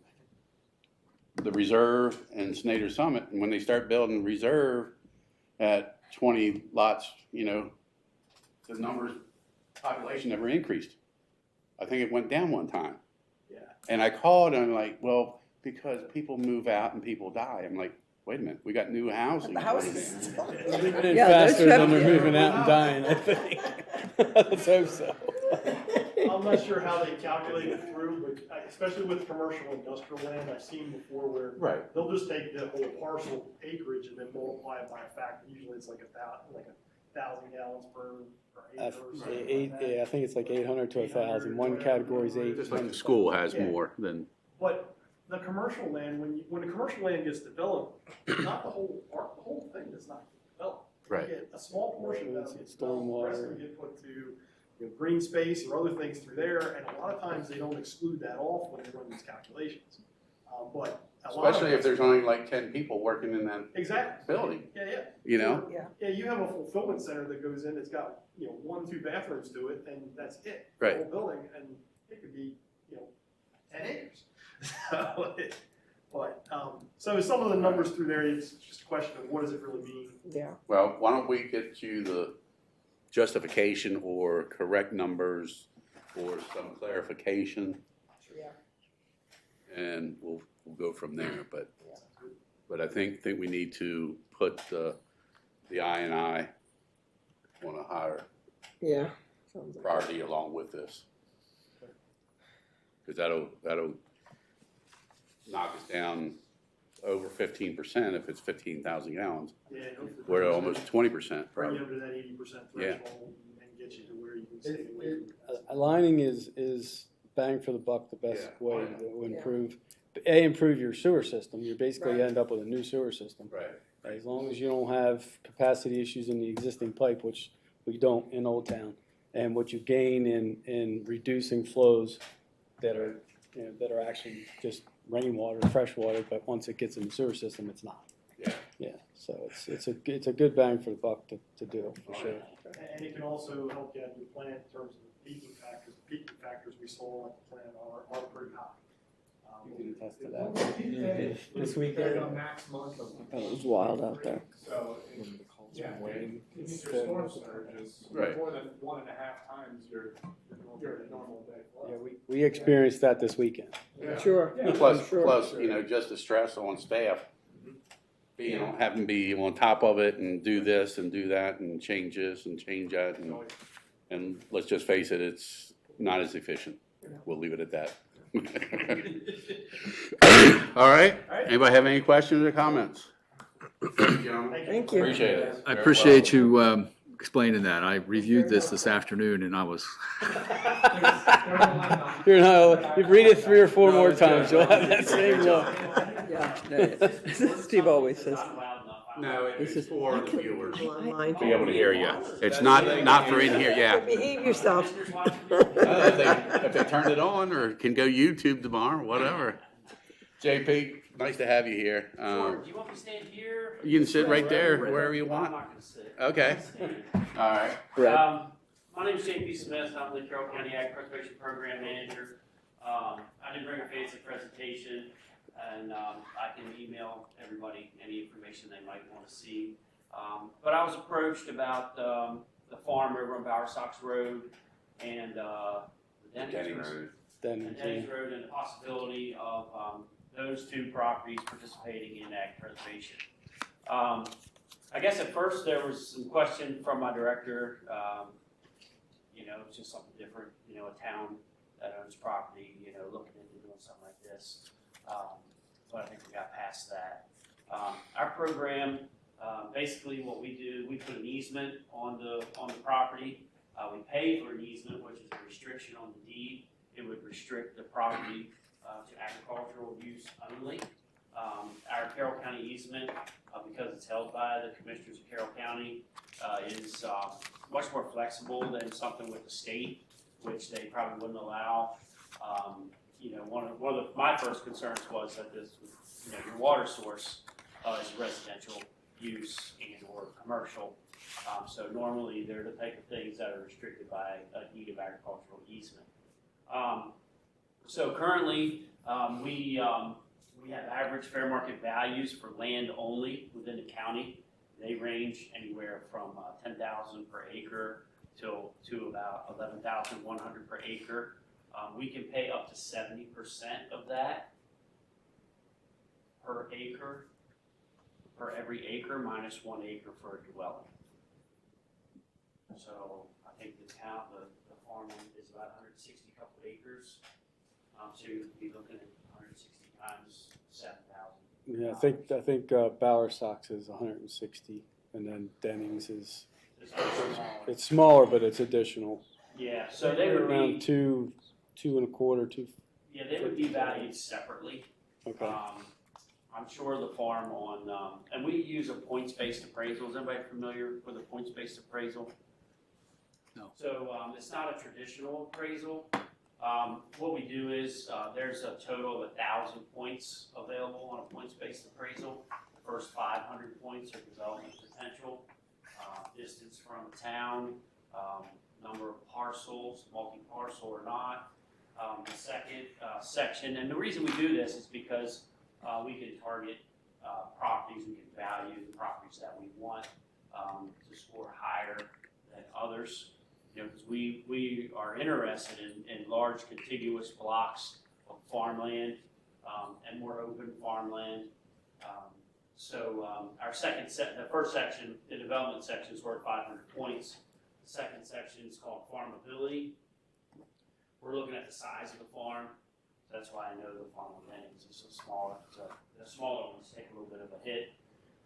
reserve and Snyder Summit. And when they start building reserve at 20 lots, the population never increased. I think it went down one time. Yeah. And I called and I'm like, well, because people move out and people die. I'm like, wait a minute, we got new housing. The houses. They're moving in Yeah, faster those than they're have- moving out and dying, I think. Let's hope so. I'm not sure how they calculate it through, but especially with commercial industrial land, I've seen before where Right. they'll just take the whole parcel acreage and then multiply it by a factor. Usually it's like 1,000 gallons per acre or something like that. Yeah, I think it's like 800 to 1,000. One category's 8. Just like the school has Yeah. more than. But the commercial land, when the commercial land gets developed, not the whole thing is not developed. Right. You get a small portion of that, It's the rest of stormwater. it get put to green space or other things through there, and a lot of times they don't exclude that off when they run these calculations. But a lot of Especially if it- there's only like 10 people working in that Exactly. building, Yeah. Yeah. Yeah, you have a fulfillment center that goes in, it's got, 1-2 bathrooms to it, and that's it. Right. The whole building, and it could be, 10 acres. So some of the numbers through there, it's just a question of what does it really mean? Yeah. Well, why don't we get you the justification or correct numbers or some clarification, Yeah. and we'll go from there. But I think we need to put the I&I on a higher Yeah. Sounds like priority along with this. Because that'll knock us down over 15% if it's 15,000 gallons. Yeah. We're at almost 20%. Bring you under that 80% Yeah. threshold and get you to where you can stay away from it. Aligning is bang for the buck, the best Yeah. way to improve your sewer system. You basically Right. end up with a new sewer system. Right. As long as you don't have capacity issues in the existing pipe, which we don't in Old Town, and what you gain in reducing flows that are actually just rainwater, fresh water, but once it gets in the sewer system, it's not. Yeah. Yeah, so it's a good bang for the buck to do it, for sure. And it can also help you out in your plan in terms of peaking factors. The peaking factors we saw at the plant are pretty high. You can attest to that. This weekend on max month of. It was wild out there. So, yeah, Wayne, it means your storm surge is Right. more than 1.5 times your normal day flow. Yeah, we experienced that this weekend. Yeah. Sure. Yeah. Plus, Sure. just the stress on staff, having to be on top of it and do this and do that and change this and change that, and let's just face it, it's not as efficient. We'll leave it at that. All right, anybody have any questions or comments? Thank you. Appreciate it. I appreciate you explaining that. I reviewed this afternoon and I was. You read it 3 or 4 more times, you'll have that same look. Yeah, Steve always says. Not loud enough. No, This is- for the viewers. Online. Be able to hear you. It's not for in here, yeah. Behave yourself. If they turn it on, or can go YouTube tomorrow, whatever. JP, nice to have you here. Sure, do you want me to stand here? You can sit right there, wherever you I'm want. not gonna sit. Okay. I'll stand. All right. My name is JP Smith. I'm the Carroll County Ag Preservation Program Manager. I didn't bring a fancy presentation, and I can email everybody any information they might want to see. But I was approached about the farm over on Bower Sox Road and the Dennings Road. And Dennings Road, and the possibility of those two properties participating in ag preservation. I guess at first there was some question from my director. It's just something different. A town that owns property, looking into doing something like this. But I think we got past that. Our program, basically what we do, we put an easement on the property. We pay for an easement, which is a restriction on the deed. It would restrict the property to agricultural use only. Our Carroll County easement, because it's held by the commissioners of Carroll County, is much more flexible than something with the state, which they probably wouldn't allow. One of my first concerns was that this, your water source is residential use and or commercial. So normally they're the type of things that are restricted by a deed of agricultural easement. So currently we have average fair market values for land only within the county. They range anywhere from $10,000 per acre to about $11,100 per acre. We can pay up to 70% of that per acre, per every acre, minus 1 acre for a dwelling. So I think the farm is about 160 couple acres. So you would be looking at 160 times 7,000. Yeah, I think Bower Sox is 160, and then Dennings is, it's smaller, but it's additional. Yeah, so they would Around be, two and a quarter, two. yeah, they would be valued separately. Okay. I'm sure the farm on, and we use a points-based appraisal. Is anybody familiar with a points-based appraisal? No. So it's not a traditional appraisal. What we do is there's a total of 1,000 points available on a points-based appraisal. The first 500 points are development potential, distance from town, number of parcels, multi-parcel or not. The second section, and the reason we do this is because we can target properties, we can value the properties that we want to score higher than others. Because we are interested in large contiguous blocks of farmland and more open farmland. So our the first section, the development section, is worth 500 points. The second section is called farmability. We're looking at the size of the farm. That's why I know the farm on Dennings is so smaller. So the smaller ones take a little bit of a hit.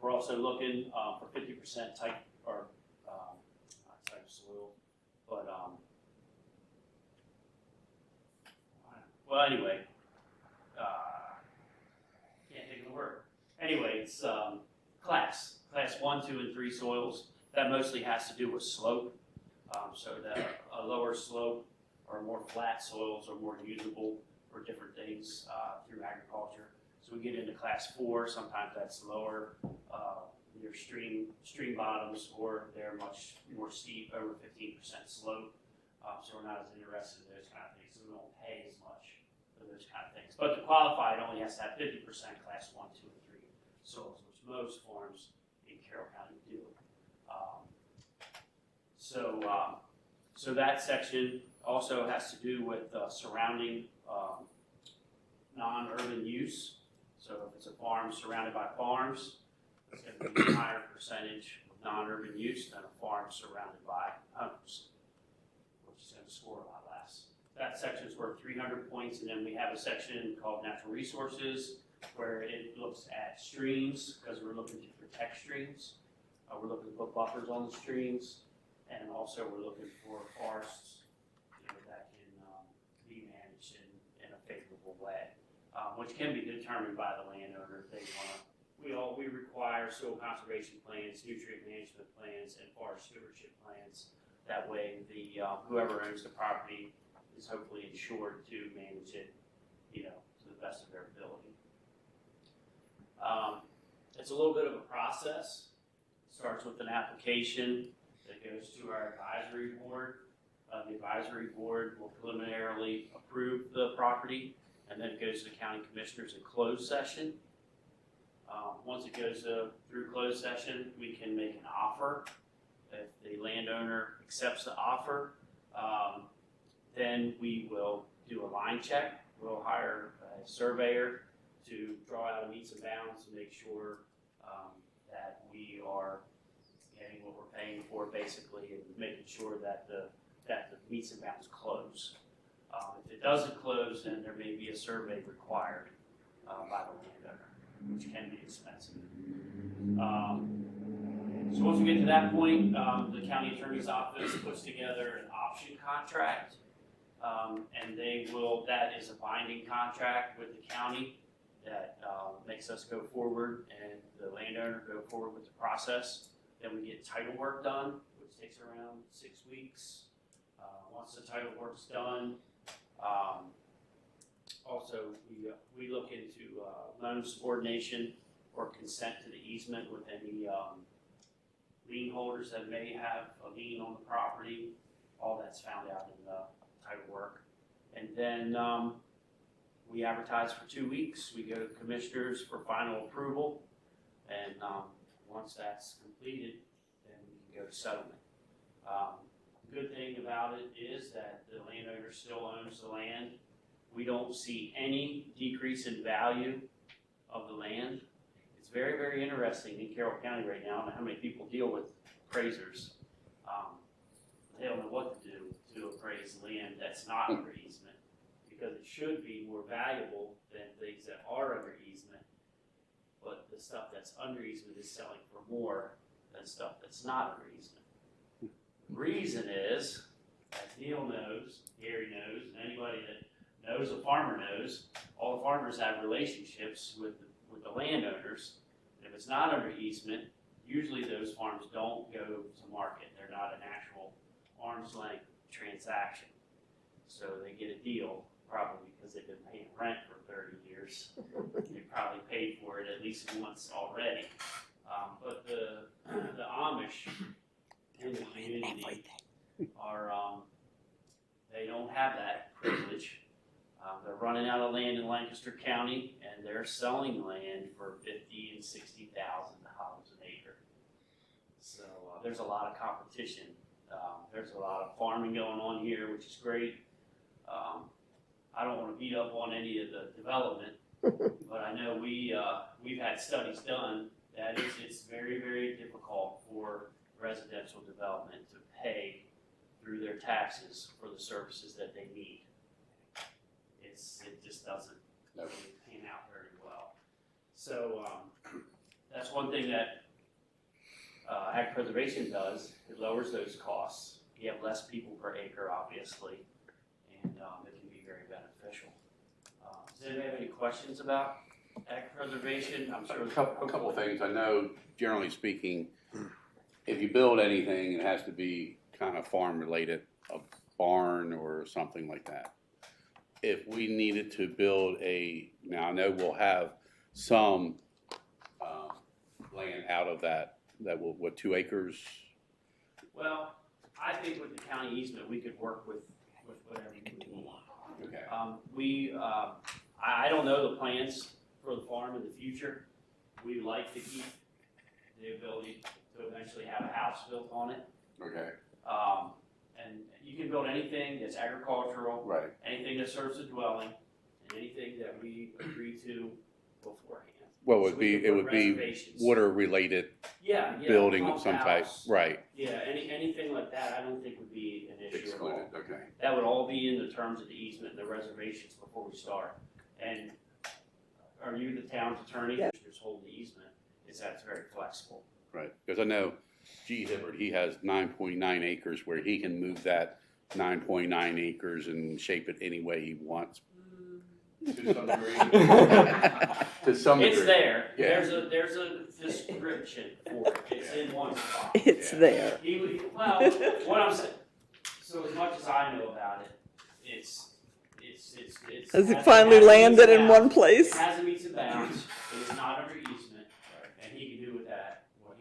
We're also looking for 50% type soil. But, well, anyway, can't think of the word. Anyway, it's class 1, 2, and 3 soils. That mostly has to do with slope. So that a lower slope or more flat soils are more usable for different things through agriculture. So we get into class 4, sometimes that's lower. Your stream bottoms, or they're much more steep, over 15% slope. So we're not as interested in those kind of things. So we don't pay as much for those kind of things. But to qualify, it only has to have 50% class 1, 2, and 3 soils, which most farms in Carroll County do. So that section also has to do with surrounding non-urban use. So if it's a farm surrounded by farms, it's going to be a higher percentage of non-urban use than a farm surrounded by homes, which is going to score a lot less. That section is worth 300 points, and then we have a section called natural resources, where it looks at streams, because we're looking to protect streams. We're looking to put buffers on the streams, and also we're looking for forests that can be managed in a favorable way, which can be determined by the landowner if they want to we require soil conservation plans, nutrient management plans, and forest stewardship plans. That way, the whoever owns the property is hopefully insured to manage it, to the best of their ability. It's a little bit of a process. It starts with an application that goes to our advisory board. The advisory board will preliminarily approve the property, and then it goes to the county commissioners in closed session. Once it goes through closed session, we can make an offer. If the landowner accepts the offer, then we will do a line check. We'll hire a surveyor to draw out a meets and bounds and make sure that we are getting what we're paying for, basically, and making sure that the meets and bounds close. If it doesn't close, then there may be a survey required by the landowner, which can be expensive. So once we get to that point, the county attorney's office puts together an option contract, and that is a binding contract with the county that makes us go forward and the landowner go forward with the process. Then we get title work done, which takes around 6 weeks. Once the title work's done, also we look into loan subordination or consent to the easement with any lien holders that may have a lien on the property. All that's found out in the title work. And then we advertise for 2 weeks. We go to commissioners for final approval. And once that's completed, then we can go to settlement. The good thing about it is that the landowner still owns the land. We don't see any decrease in value of the land. It's very, very interesting in Carroll County right now. I don't know how many people deal with appraisers. They don't know what to do to appraise land that's not under easement, because it should be more valuable than things that are under easement. But the stuff that's under easement is selling for more than stuff that's not under easement. The reason is, as Neil knows, Gary knows, and anybody that knows a farmer knows, all the farmers have relationships with the landowners. And if it's not under easement, usually those farms don't go to market. They're not an actual arm's length transaction. So they get a deal, probably because they've been paying rent for 30 years. They probably paid for it at least once already. But the Amish in the community are, they don't have that privilege. They're running out of land in Lancaster County, and they're selling land for $50,000 and $60,000 an acre. So there's a lot of competition. There's a lot of farming going on here, which is great. I don't want to beat up on any of the development, but I know we've had studies done that it's very, very difficult for residential development to pay through their taxes for the services that they need. It just doesn't really pan out very well. So that's one thing that ag preservation does. It lowers those costs. You have less people per acre, obviously, and it can be very beneficial. Does anybody have any questions about ag preservation? I'm sure A couple of things. I know, generally speaking, if you build anything, it has to be kind of farm related, a barn or something like that. If we needed to build now I know we'll have some land out of that will, what, 2 acres? Well, I think with the county easement, we could work with whatever you can do. Okay. I don't know the plans for the farm in the future. We like to keep the ability to eventually have a house built on it. Okay. And you can build anything that's agricultural, Right. anything that serves a dwelling, and anything that we agree to beforehand. Well, So we can put reservations. water related Yeah, building of pump some type, house. right? Yeah, anything like that, I don't think would be an issue at all. Excluded, okay. That would all be in the terms of the easement and the reservations before we start. And are you the town's attorney? Yeah. Just hold the easement, is that it's very flexible. Right, because I know G. Hibbert, he has 9.9 acres where he can move that 9.9 acres and shape it any way he wants. To some degree. To some degree. It's there. Yeah. There's a description for it. It's in one spot. It's there. Well, what I'm saying, so as much as I know about it, it's. Has it finally landed in one place? It has a meets and bounds. It is not under easement, and he can do with that what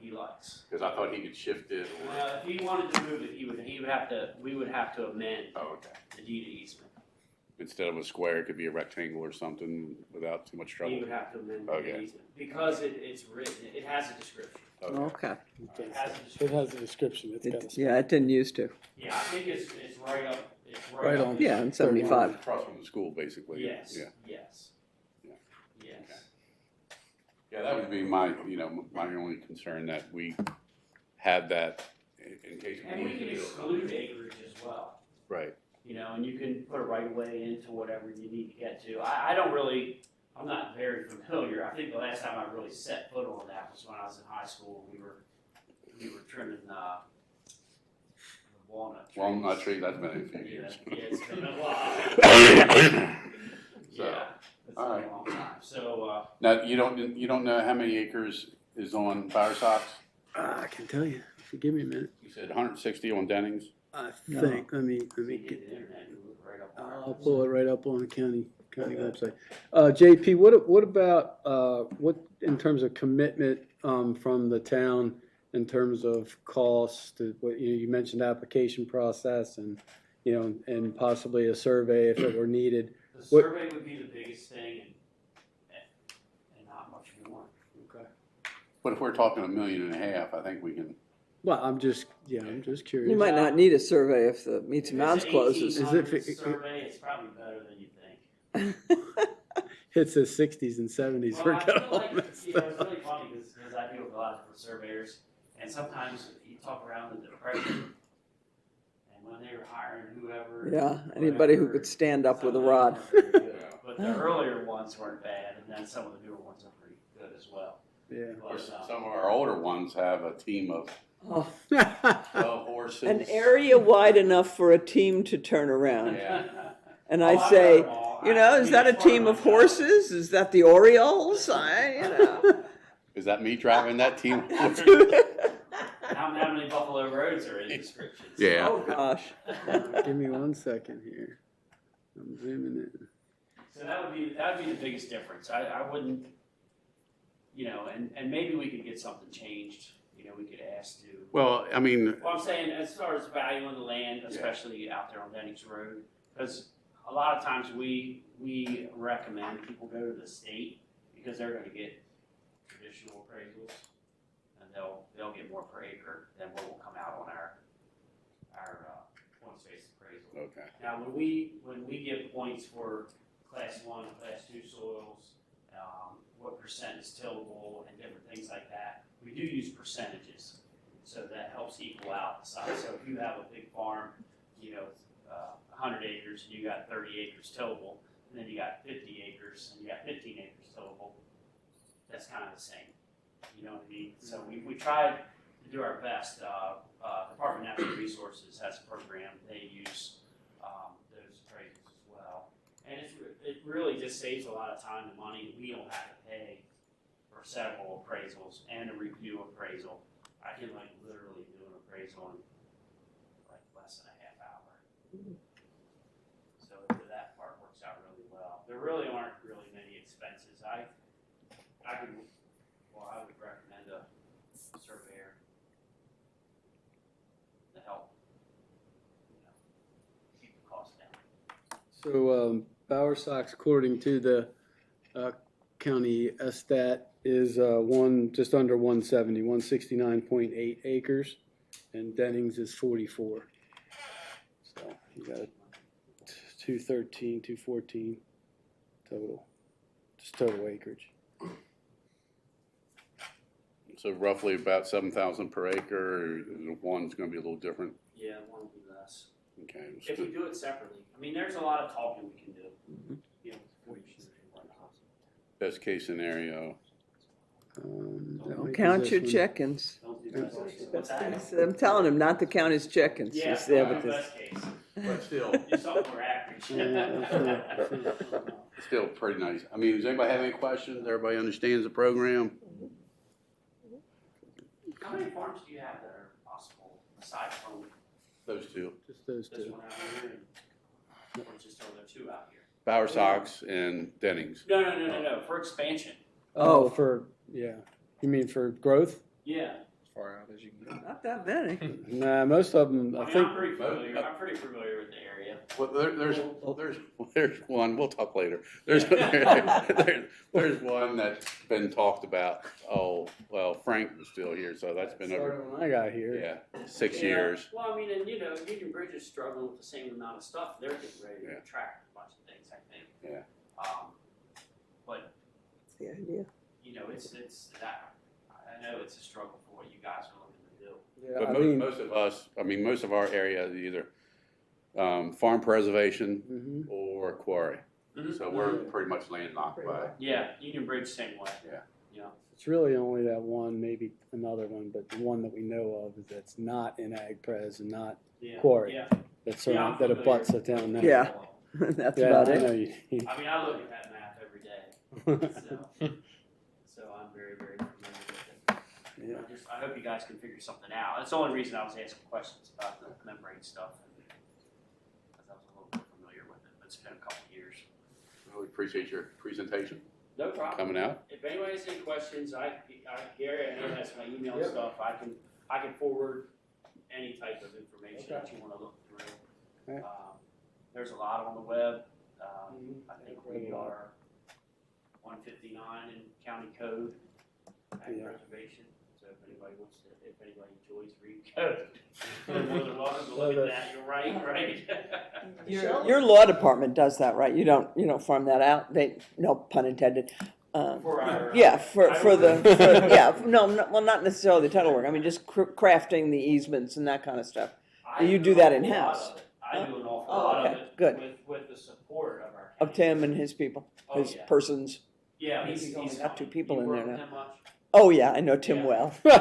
he likes. Because I thought he could shift it or. Well, if he wanted to move it, he would have to. We would have to amend Oh, okay. the deed of easement. Instead of a square, it could be a rectangle or something without too much trouble. He would have to amend the Okay. easement because it's written. It has a description. Okay. It has a It description. has a description, it's got a. Yeah, it didn't used to. Yeah, I think it's right up. It's Right up. on. Yeah, in 75. Across from the school, basically. Yes. Yeah. Yes. Yeah. Yes. Yeah, that would be my only concern, that we have that in case we And we need can to do it. exclude acreage as well. Right. And you can put a right of way into whatever you need to get to. I'm not very familiar. I think the last time I really set foot on that was when I was in high school. We were trimming walnut trees. Walnut tree, that's been a few years. Yeah, it's been a while. So, Yeah, it's been all right. a long time. So, Now, you don't know how many acres is on Bower Sox? I can tell you, if you give me a minute. You said 160 on Dennings? I think, let me you get, get the internet, you look right up on I'll pull it right up on the county website. JP, what about, what, in terms of commitment, from the town in terms of cost, what, you mentioned application process and, and possibly a survey if it were needed. The What- survey would be the biggest thing and not much more. Okay. But if we're talking $1.5 million, I think we can. Well, I'm just curious. You might not need a survey if the meets and If bounds it's closes. Is it- 1800 survey, it's probably better than you think. Hits the 60s and 70s. Well, We're I gonna feel all like, messed it's up. really funny because I deal with a lot of different surveyors, and sometimes you talk around the depression, and when they were hiring whoever. Yeah, anybody who whatever, could stand up with a some of them rod. weren't very good. But the earlier ones weren't bad, and then some of the newer ones are pretty good as well. Yeah. But, Some of our older ones have a team of Oh, 12 horses. an area wide enough for a team to turn around. Yeah. And Oh, I I've say, got 'em all. is that a it's part team my of job. horses? Is that the Orioles? Is that me driving that team? How many Buffalo Roads are in descriptions? Yeah. Oh, gosh. Give me 1 second here. I'm zooming in. So that would be the biggest difference. I wouldn't, and maybe we could get something changed. We could ask to. Well, I mean, Well, I'm saying as far as valuing the land, especially out there on Dennings Road, because a lot of times we recommend people go to the state because they're going to get traditional appraisals, and they'll get more per acre than what will come out on our points-based appraisal. okay. Now, when we give points for class 1 and class 2 soils, what percent is tillable and different things like that, we do use percentages. So that helps equal out the size. So if you have a big farm, 100 acres, and you got 30 acres tillable, and then you got 50 acres, and you got 15 acres tillable, that's kind of the same. You know what I mean? So we tried to do our best. Department of Natural Resources has a program. They use those appraisals as well. And it really just saves a lot of time and money. We don't have to pay for several appraisals and a review appraisal. I can literally do an appraisal in less than a half hour. So that part works out really well. There really aren't really many expenses. I would recommend a surveyor to help, keep the cost down. So Bower Sox, according to the county stat, is just under 170, 169.8 acres, and Dennings is 44. So you got 213, 214 total, just total acreage. So roughly about 7,000 per acre. One's going to be a little different. Yeah, one will be less. Okay. If we do it separately, I mean, there's a lot of talking we can do. Best case scenario. Don't count your chickens. Don't do best case. What's that? I'm telling him not to count his chickens. Yeah, He said, don't but do this- best case. But still, Do something more accurate. still pretty nice. I mean, does anybody have any questions? Everybody understands the program? How many farms do you have that are possible aside from Those two. Just those this two. one out here? Or just are there two out here? Bower Sox and Dennings. No, for expansion. Oh, for, yeah. You mean for growth? Yeah. As far out as you can get. Not that many. Nah, most of them, I I mean, think, I'm pretty familiar with the area. Well, there's one, we'll talk later. There's one that's been talked about, oh, well, Frank was still here, so that's been over, started when I got here. yeah, 6 Yeah. years. Well, I mean, and Union Bridge is struggling with the same amount of stuff. They're getting ready to Yeah. attract a bunch of things, I think. Yeah. But That's the idea. it's that, I know it's a struggle for what you guys are looking to do. Yeah, But I mean, most of us, I mean, most of our area is either farm preservation mhm. or quarry. So we're pretty much landlocked by, Yeah, Union Bridge same way. Yeah. Yeah. It's really only that one, maybe another one, but the one that we know of is that's not in ag pres and not Yeah. quarry. Yeah. That's Yeah, I'm that abuts the familiar. town now. Yeah. That's Yeah, about I it. know I mean, I look at that map every day, so I'm very, very familiar with it. Yeah. I hope you guys can figure something out. That's the only reason I was asking questions about the membrane stuff, because I was a little bit familiar with it, but it's been a couple of years. we appreciate your presentation No problem. coming out. If anybody has any questions, Gary, I know that's my email and stuff, I can forward any type of information that you wanna look through. Right. There's a lot on the web, Mhm. I think we are 159 in county code, ag Yeah. preservation, so if anybody enjoys reading code, they're more than welcome to look at that, you're right? Your law department does that, right? You don't farm that out. They, no pun intended. For our, Yeah, for title the, work. yeah, no, well, not necessarily the title work. I mean, just crafting the easements and that kind of stuff. I You do do an that awful lot in-house? of it. I do an awful Oh, lot of okay, it. good. With the support of our. Of Tim and his people, Oh, his yeah. persons. Yeah, He's only got fine. two people You in work there with now. him much? Oh, yeah, I know Tim Yeah. well. If I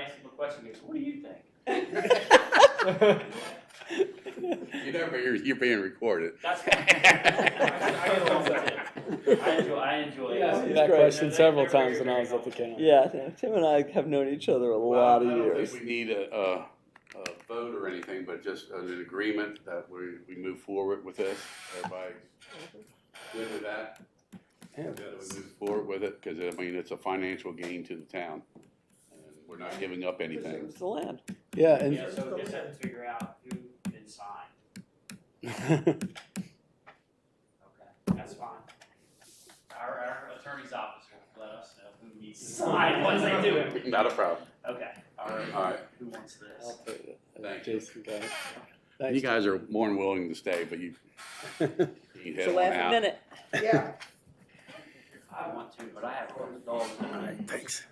ask him a question, he goes, what do you think? You're being recorded. That's I get along with him. I enjoy Yeah, I it. asked He's that great. question several They're times very, when I was very at the county. Yeah, Tim and I have known each other a lot of I don't years. think we need a vote or anything, but just an agreement that we move forward with this. Everybody good with that? Yeah. That we move forward with it, because I mean, it's a financial gain to the town. And we're not giving up anything. Preserves the land. Yeah, and Yeah, so we just have to figure out who can sign. Okay, that's fine. Our attorney's office will let us know who needs to sign once they do it. Not a problem. Okay, all All right. right. Who wants I'll this? take it. Thank you. Jason got it. You Thanks. guys are more than willing to stay, but you can It's head the on last out. minute. Yeah. I want to, but I have dogs Thanks.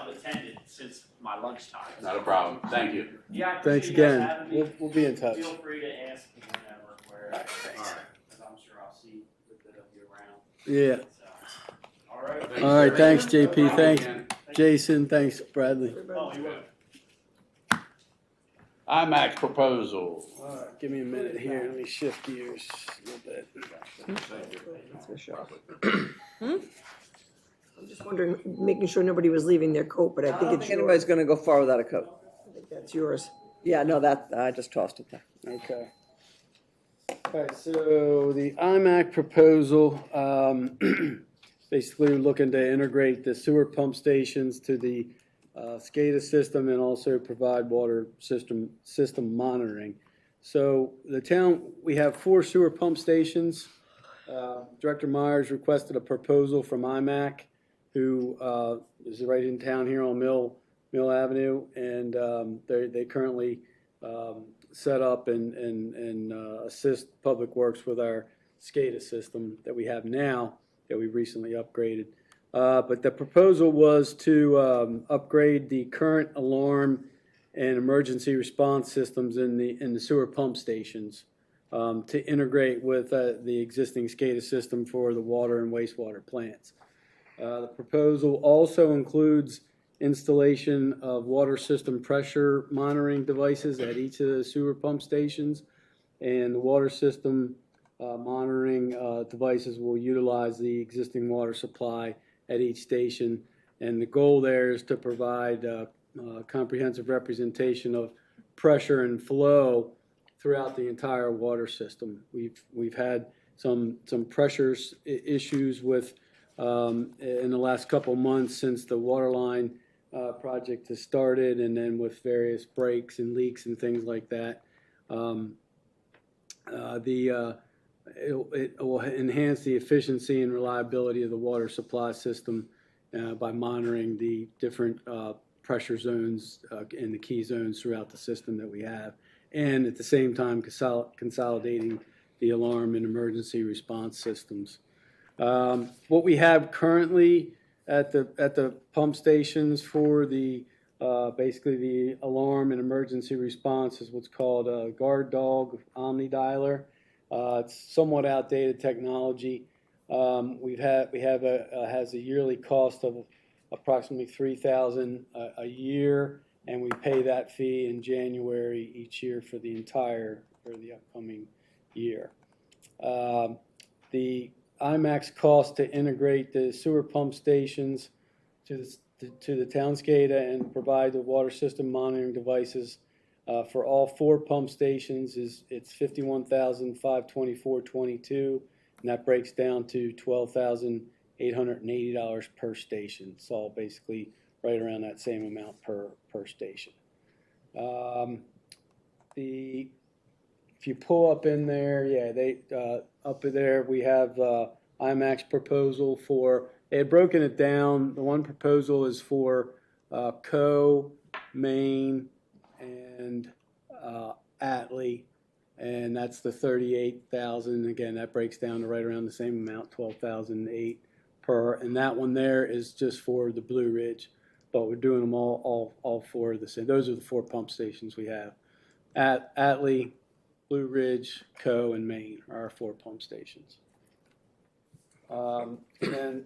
unattended since my lunchtime. Not a problem. Thank you. Yeah, I Thanks appreciate you guys again. having me. We'll be in touch. Feel free to ask me whenever, wherever, All right. because I'm sure I'll see a bit of you around. Yeah. So, all right. All right, thanks, JP. Thank you Thanks, again. Jason. Thanks, Bradley. Oh, you will. IMAX proposal. All right, give me a minute here. Let me shift gears a little bit. That's for sure. I'm just wondering, making sure nobody was leaving their coat, but I I think don't it's think anybody's yours. gonna go far without a coat. I think that's yours. Yeah, no, that, I just tossed it there. Okay. All right, so the IMAC proposal, basically we're looking to integrate the sewer pump stations to the SCADA system and also provide water system monitoring. So the town, we have 4 sewer pump stations. Director Myers requested a proposal from IMAC, who is right in town here on Mill Avenue, and they currently set up and assist Public Works with our SCADA system that we have now, that we recently upgraded. But the proposal was to upgrade the current alarm and emergency response systems in the sewer pump stations to integrate with the existing SCADA system for the water and wastewater plants. The proposal also includes installation of water system pressure monitoring devices at each of the sewer pump stations, and the water system monitoring devices will utilize the existing water supply at each station. And the goal there is to provide comprehensive representation of pressure and flow throughout the entire water system. We've had some pressures issues with in the last couple months since the water line project has started, and then with various breaks and leaks and things like that. It will enhance the efficiency and reliability of the water supply system by monitoring the different pressure zones and the key zones throughout the system that we have, and at the same time consolidating the alarm and emergency response systems. What we have currently at the pump stations for the basically the alarm and emergency response is what's called a guard dog omni dialer. It's somewhat outdated technology. Has a yearly cost of approximately $3,000 a year, and we pay that fee in January each year for the upcoming year. The IMAX cost to integrate the sewer pump stations to the town SCADA and provide the water system monitoring devices for all 4 pump stations it's $51,524.22, and that breaks down to $12,880 per station. It's all basically right around that same amount per station. If you pull up in there, up there we have IMAX proposal for. They had broken it down. The one proposal is for Co, Maine, and Atlee, and that's the $38,000. Again, that breaks down to right around the same amount, $12,008 per. And that one there is just for the Blue Ridge, but we're doing them all 4 of the same. Those are the 4 pump stations we have. Atlee, Blue Ridge, Co, and Maine are our 4 pump stations. And then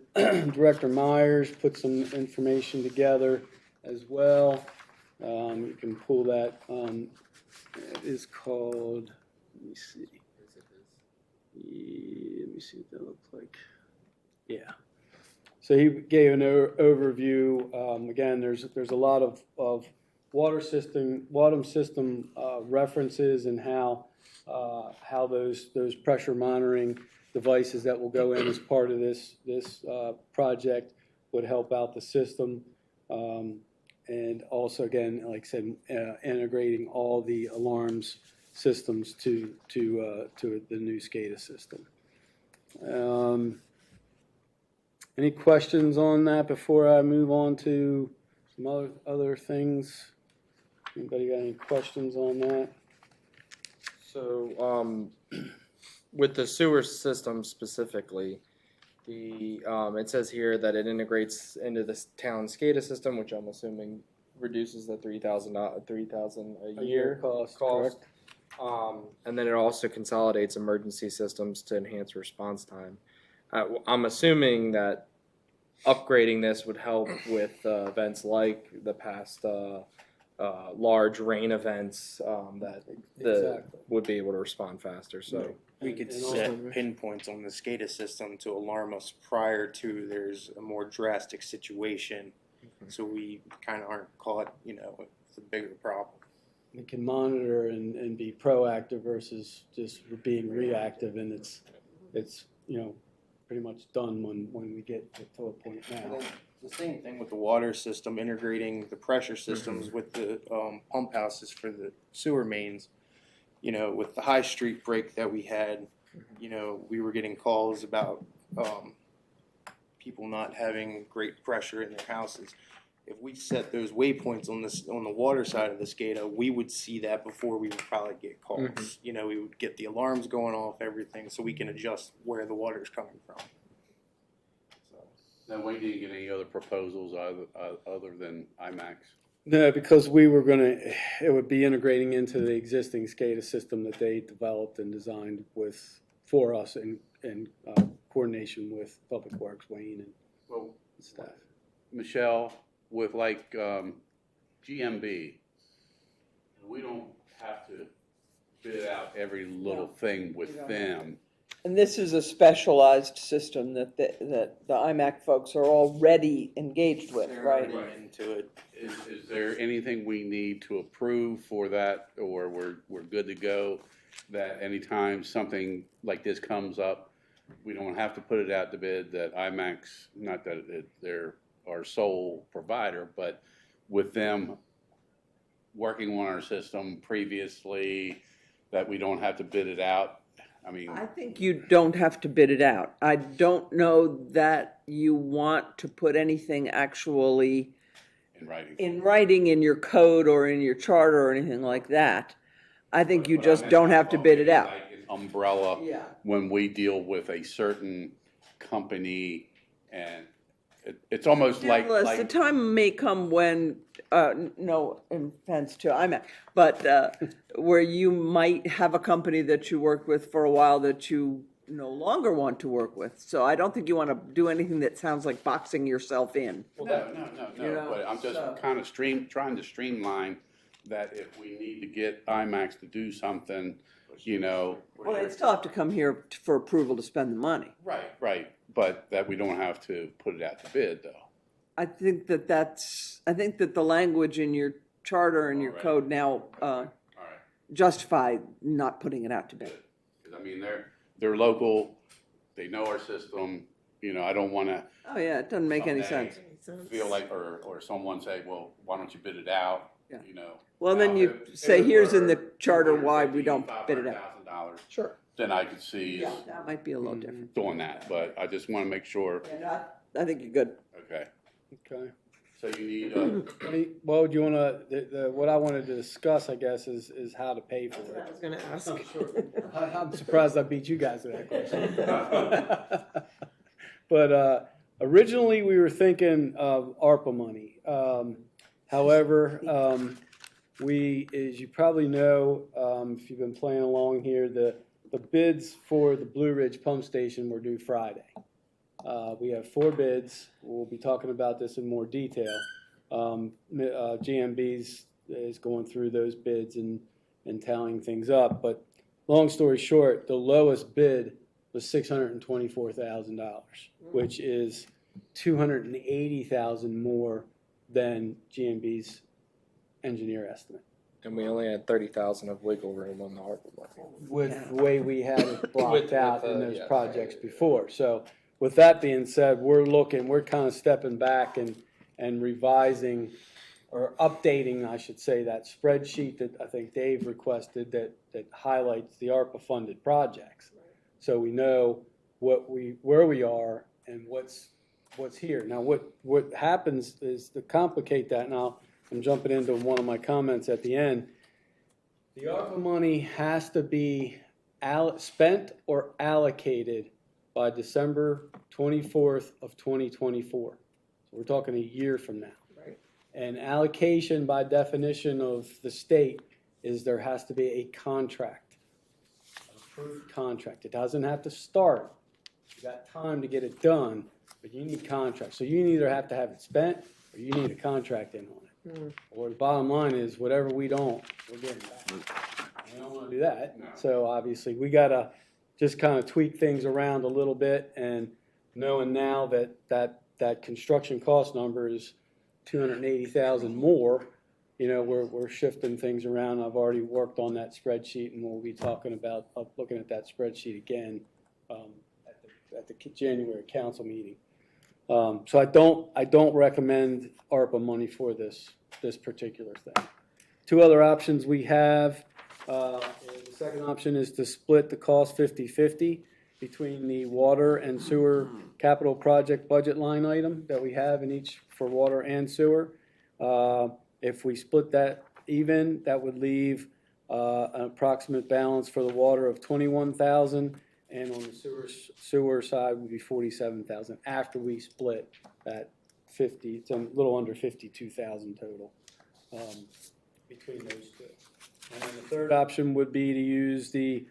Director Myers put some information together as well. You can pull that. It is called, let me see. Let me see what that looks like. Yeah. So he gave an overview. Again, there's a lot of water system references and how those pressure monitoring devices that will go in as part of this project would help out the system. And also, again, like I said, integrating all the alarms systems to the new SCADA system. Any questions on that before I move on to some other things? Anybody got any questions on that? So, with the sewer system specifically, it says here that it integrates into the town SCADA system, which I'm assuming reduces the $3,000 a year cost. Correct. And then it also consolidates emergency systems to enhance response time. I'm assuming that upgrading this would help with events like the past large rain events that would be able to respond faster. So we could set pinpoints on the SCADA system to alarm us prior to there's a more drastic situation, so we kind of aren't caught, it's a bigger problem. We can monitor and be proactive versus just being reactive, and it's pretty much done when we get to a point now. The same thing with the water system, integrating the pressure systems with the pump houses for the sewer mains. With the High Street break that we had, we were getting calls about people not having great pressure in their houses. If we set those waypoints on the water side of the SCADA, we would see that before we would probably get calls. We would get the alarms going off, everything, so we can adjust where the water is coming from. Now, we didn't get any other proposals other than IMAX. No, because it would be integrating into the existing SCADA system that they developed and designed for us in coordination with Public Works, Wayne, and staff. Michelle, with GMB, we don't have to bid out every little thing with them. And this is a specialized system that the IMAC folks are already engaged with, right? Right. Into it. Is there anything we need to approve for that, or we're good to go? That anytime something like this comes up, we don't have to put it out to bid, that IMAX, not that they're our sole provider, but with them working on our system previously, that we don't have to bid it out? I mean, I think you don't have to bid it out. I don't know that you want to put anything actually in writing. in your code or in your charter or anything like that. I think you just don't have to bid it out. Like an umbrella, Yeah. when we deal with a certain company, and it's almost Nevertheless, the time may come when, no offense to IMAC, but where you might have a company that you worked with for a while that you no longer want to work with. So I don't think you want to do anything that sounds like boxing yourself in. No, You know, but I'm just so- kind of trying to streamline that if we need to get IMAX to do something, you know. Well, they'd still have to come here for approval to spend the money. Right, but that we don't have to put it out to bid, though. I think that the language in your charter and your Alright. code now All right. justify not putting it out to bid. Because, I mean, they're local, they know our system, you know, I don't want to Oh, yeah, it doesn't make any Someday. sense. feel like, or someone say, well, why don't you bid it out, Yeah. you know? Well, then Now, you if say, it here's in were the charter why we don't $250,000, bid it out. $500,000, Sure. then I could see Yeah, that might be a little different. doing that, but I just want to make sure, And I think you're good. okay. Okay. So you need, Well, do you want to, what I wanted to discuss, I guess, is how to pay for I it. was gonna ask. I'm surprised I beat you guys to that question. But originally, we were thinking of ARPA money. However, as you probably know, if you've been playing along here, the bids for the Blue Ridge Pump Station were due Friday. We have 4 bids. We'll be talking about this in more detail. GMB's is going through those bids and tallying things up. But long story short, the lowest bid was $624,000, which is $280,000 more than GMB's engineer estimate. And we only had 30,000 of wiggle room on the ARPA money. With the way we had it blocked With, out in yeah. those projects before. So with that being said, we're kind of stepping back and revising or updating, I should say, that spreadsheet that I think Dave requested that highlights the ARPA funded projects. So we know where we are and what's here. Now what happens is to complicate that, now I'm jumping into one of my comments at the end. The ARPA money has to be spent or allocated by December 24th of 2024. So we're talking a year from now. Right. And allocation by definition of the state is there has to be a contract, an approved contract. It doesn't have to start. You got time to get it done, but you need contracts. So you either have to have it spent or you need a contract in on it. Or the bottom line is whatever we don't, we're getting back. We don't want to do that. No. So obviously we got to just kind of tweak things around a little bit, and knowing now that construction cost number is $280,000 more, you know, we're shifting things around. I've already worked on that spreadsheet, and we'll be talking about looking at that spreadsheet again at the January council meeting. So I don't recommend ARPA money for this particular thing. 2 other options we have. The second option is to split the cost 50-50 between the water and sewer capital project budget line item that we have in each for water and sewer. If we split that even, that would leave an approximate balance for the water of $21,000, and on the sewer side would be $47,000 after we split that 50. It's a little under $52,000 total between those 2. And then the third option would be to use the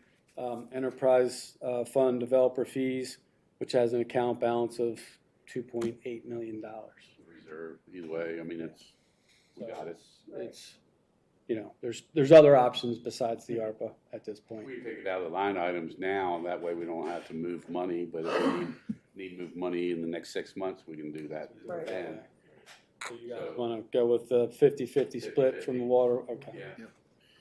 enterprise fund developer fees, which has an account balance of $2.8 million. reserve, either way, I mean, we got it. there's other options besides the ARPA at this point. We can take it out of the line items now, that way we don't have to move money, but if we need to move money in the next 6 months, we can do that. Right. And, So you guys want to go with the 50-50 split from the water? Okay. yeah,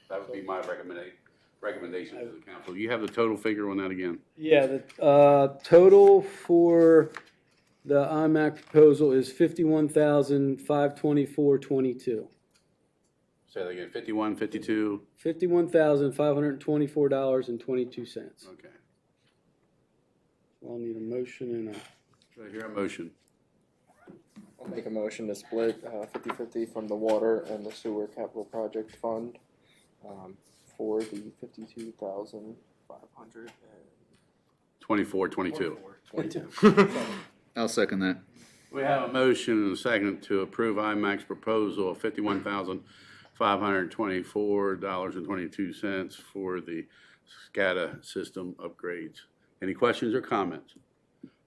that would be my recommendation to the council. You have the total figure on that again? Yeah, the total for the IMAC proposal is $51,524.22. Say that again, 51, 52? $51,524.22. Okay. I'll need a motion and a. Do I hear a motion? I'll make a motion to split 50-50 from the water and the sewer capital project fund for the 52,500 24, 22. 22. I'll second that. We have a motion and a second to approve IMAC's proposal of $51,524.22 for the SCADA system upgrades. Any questions or comments?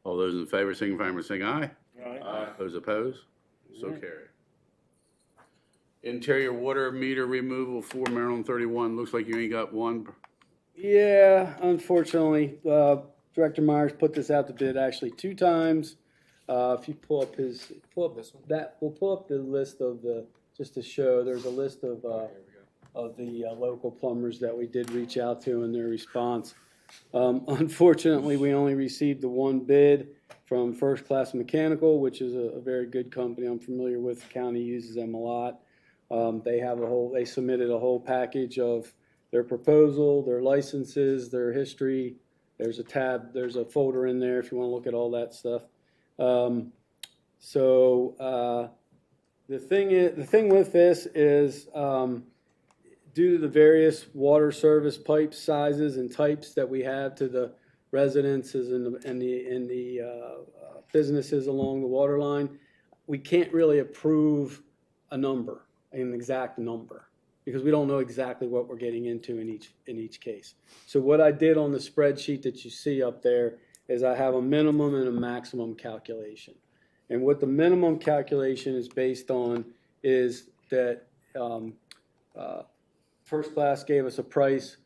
All those in favor, signify by saying aye. Aye. Those opposed? So carried. Interior water meter removal for Maryland 31. Looks like you ain't got one. Yeah, unfortunately, Director Myers put this out to bid actually 2 times. If you pull up this one, we'll pull up the list of just to show, there's a list of the local plumbers that we did reach out to and their response. Unfortunately, we only received the one bid from First Class Mechanical, which is a very good company I'm familiar with. The county uses them a lot. They submitted a whole package of their proposal, their licenses, their history. There's a tab, there's a folder in there if you want to look at all that stuff. The thing with this is, due to the various water service pipe sizes and types that we have to the residences and the businesses along the water line, we can't really approve an exact number, because we don't know exactly what we're getting into in each case. So what I did on the spreadsheet that you see up there is I have a minimum and a maximum calculation. And what the minimum calculation is based on is that First Class gave us a price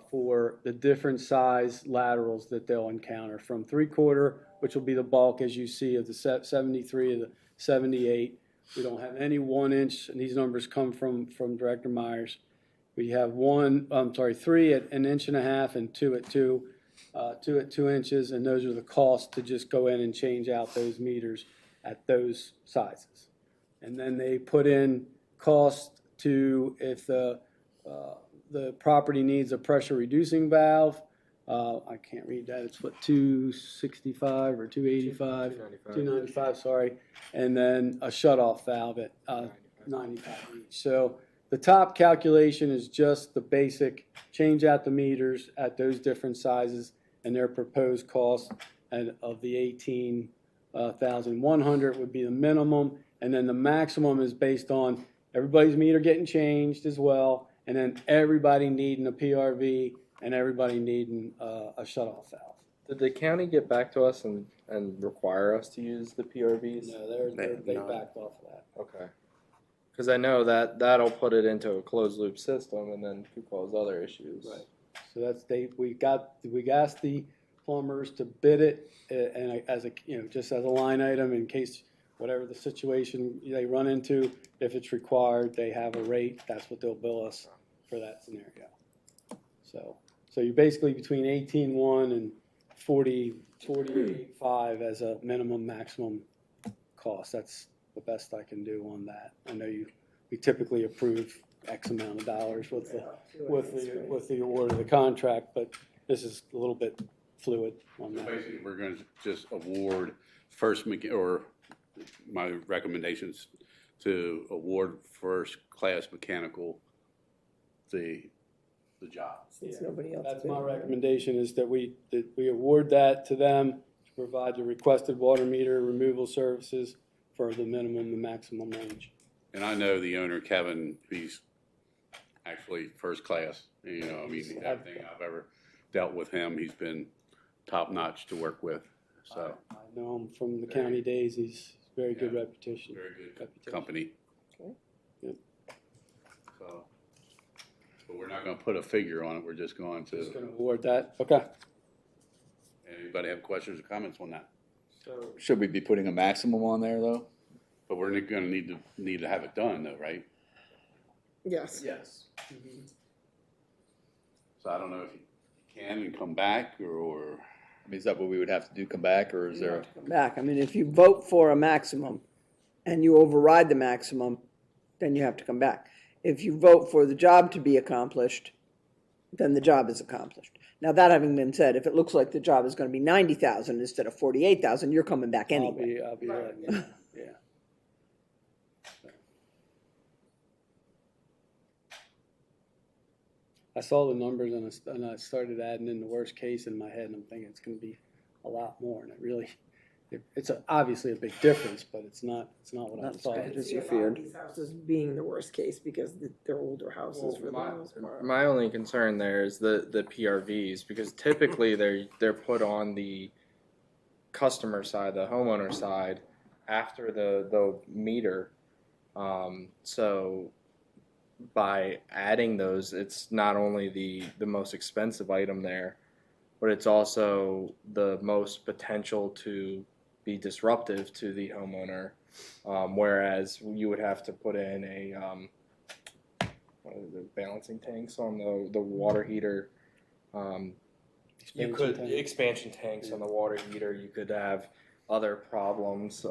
for the different size laterals that they'll encounter, from 3/4, which will be the bulk, as you see, of the 73 of the 78. We don't have any 1 inch, and these numbers come from Director Myers. We have 3 at 1.5 inches and 2 at 2 inches, and those are the costs to just go in and change out those meters at those sizes. And then they put in cost to, if the property needs a pressure reducing valve, I can't read that, it's what, 265 or 285? 295, sorry. And then a shutoff valve at 95 each. So the top calculation is just the basic, change out the meters at those different sizes and their proposed cost, and of the 18,100 would be the minimum. And then the maximum is based on everybody's meter getting changed as well, and then everybody needing a PRV and everybody needing a shutoff valve. Did the county get back to us and require us to use the PRVs? No, they backed off of that. Okay. Because I know that'll put it into a closed loop system and then could cause other issues. Right. So we asked the plumbers to bid it, and just as a line item in case whatever the situation they run into, if it's required, they have a rate. That's what they'll bill us for that scenario. So you're basically between 18.1 and 48.5 as a minimum maximum cost. That's the best I can do on that. I know we typically approve X amount of dollars with the award of the contract, but this is a little bit fluid on So that. basically, we're going to just award my recommendations to award First Class Mechanical the job. Since nobody else That's did. my recommendation, is that we award that to them to provide the requested water meter removal services for the minimum and maximum range. And I know the owner, Kevin, he's actually first class. Everything I've ever dealt with him, he's been top notch to work with. So I know him from the county days. He's very good reputation. very good company. Okay. Yep. So But we're not gonna put a figure on it, we're just going Just to, gonna award that, okay. anybody have questions or comments on that? So, Should we be putting a maximum on there, though? But we're gonna need to have it done though, right? Yes. Yes. So I don't know if you can and come back, or, I mean, is that what we would have to do, come back, or is You there? have to come back. I mean, if you vote for a maximum and you override the maximum, then you have to come back. If you vote for the job to be accomplished, then the job is accomplished. Now, that having been said, if it looks like the job is gonna be 90,000 instead of 48,000, you're coming back anyway. I'll be letting you know, yeah. I saw the numbers and I started adding in the worst case in my head, and I'm thinking it's gonna be a lot more, and it's obviously a big difference, but it's not what I Not as thought. bad as See you a lot of feared. These houses being the worst case because they're older houses for the Well, most part. my only concern there is the PRVs, because typically they're put on the customer side, the homeowner side, after the meter. So by adding those, it's not only the most expensive item there, but it's also the most potential to be disruptive to the homeowner. Whereas you would have to put in a what are the balancing tanks on the water heater. You could expansion tanks on the water heater. You could have other problems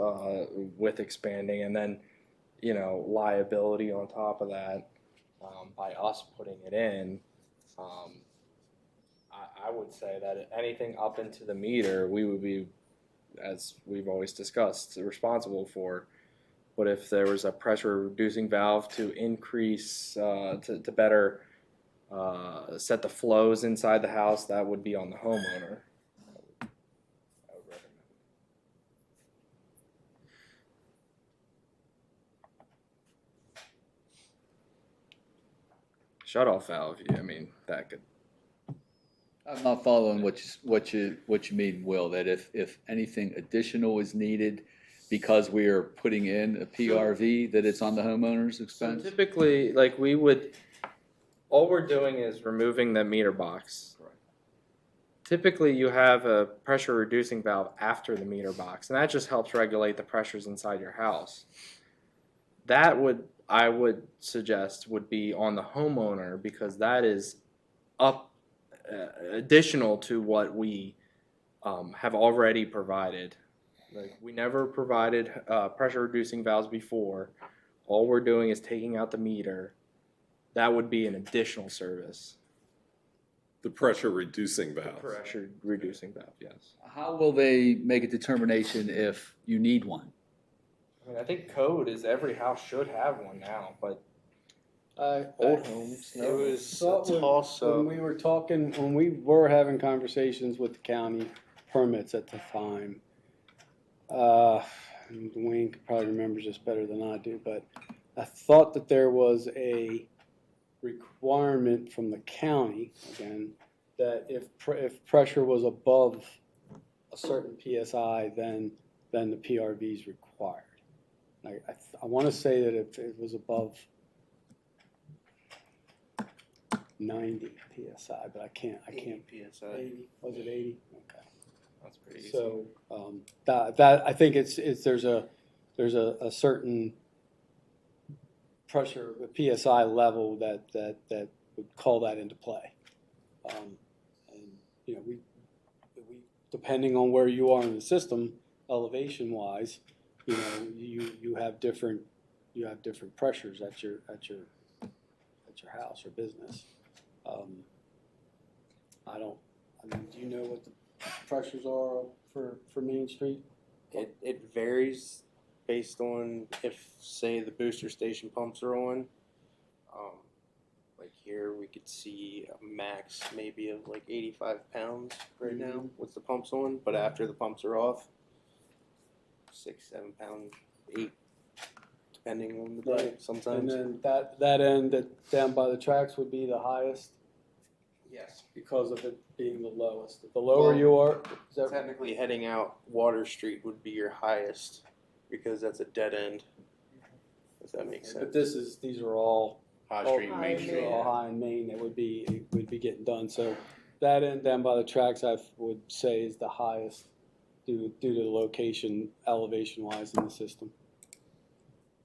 with expanding, and then liability on top of that by us putting it in. I would say that anything up into the meter, we would be, as we've always discussed, responsible for. But if there was a pressure reducing valve to increase, to better set the flows inside the house, that would be on the homeowner. I would recommend. Shut-off valve, I mean, that could. I'm not following what you mean, Will, that if anything additional is needed because we are putting in a PRV, that it's on the homeowner's So expense? typically, all we're doing is removing the meter box. Correct. Typically, you have a pressure reducing valve after the meter box, and that just helps regulate the pressures inside your house. I would suggest would be on the homeowner, because that is additional to what we have already provided. We never provided pressure reducing valves before. All we're doing is taking out the meter. That would be an additional service. The pressure reducing valve. Pressure reducing valve, yes. How will they make a determination if you need one? I mean, I think code is every house should have one now, but Old homes, It was thought a toss up. when we were having conversations with the county permits at the time, Dwayne probably remembers this better than I do, but I thought that there was a requirement from the county, again, that if pressure was above a certain PSI, then the PRV is required. I want to say that if it was above 90 PSI, but I can't. 80 PSI. 80, was it 80? Okay. that's pretty easy. So that I think there's a certain pressure, a PSI level that would call that into play. And we depending on where you are in the system, elevation wise, you have different pressures at your house or business. Do you know what the pressures are for Main Street? It varies based on if, say, the booster station pumps are on. Like here, we could see a max maybe of like 85 pounds right now with the pumps on, but after the pumps are off, 6, 7 pound, 8, depending on the day. Right. Sometimes. And then that end down by the tracks would be the highest Yes. because of it being the lowest. The lower you are, is that Technically, heading out Water Street would be your highest because that's a dead end. If that makes sense. But these are all High Street and Main Street. All High and Main, it would be getting done. So that end down by the tracks, I would say is the highest due to the location, elevation wise in the system.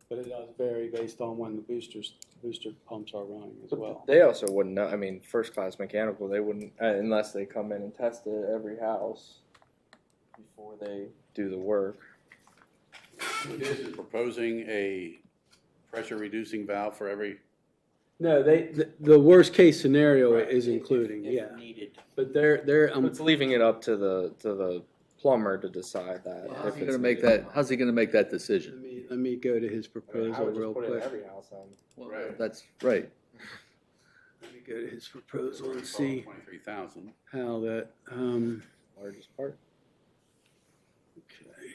But it does vary based on when the booster pumps are running as well. They also wouldn't know. I mean, first class mechanical, they wouldn't unless they come in and test it at every house before they do the work. This is proposing a pressure reducing valve for every. No, the worst case scenario Right. is including, If yeah. needed. But they're It's leaving it up to the plumber to decide that. How's if he it's gonna make needed. that, how's he gonna make that decision? let me go to his I mean, I proposal would just real put it in quick. every house then. Well, Right. That's right. Let me go to his proposal and see 23,000. how that, Largest part. okay.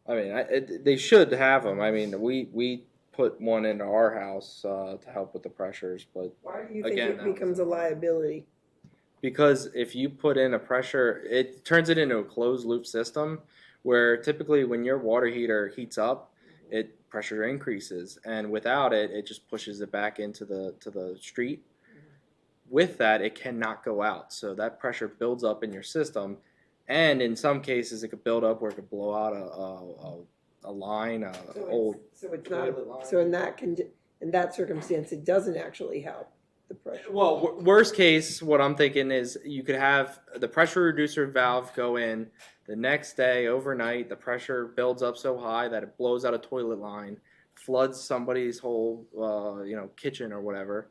I mean, they should have them. I mean, we put one into our house to help with the pressures, but Why do you think Again, it that was becomes a liability? because if you put in a pressure, it turns it into a closed loop system where typically when your water heater heats up, it pressure increases, and without it, it just pushes it back into the street. With that, it cannot go out, so that pressure builds up in your system, and in some cases, it could build up where it could blow out a line, old. So it's not, toilet line. so in that circumstance, it doesn't actually help the pressure. Well, worst case, what I'm thinking is you could have the pressure reducer valve go in the next day, overnight. The pressure builds up so high that it blows out a toilet line, floods somebody's whole, kitchen or whatever,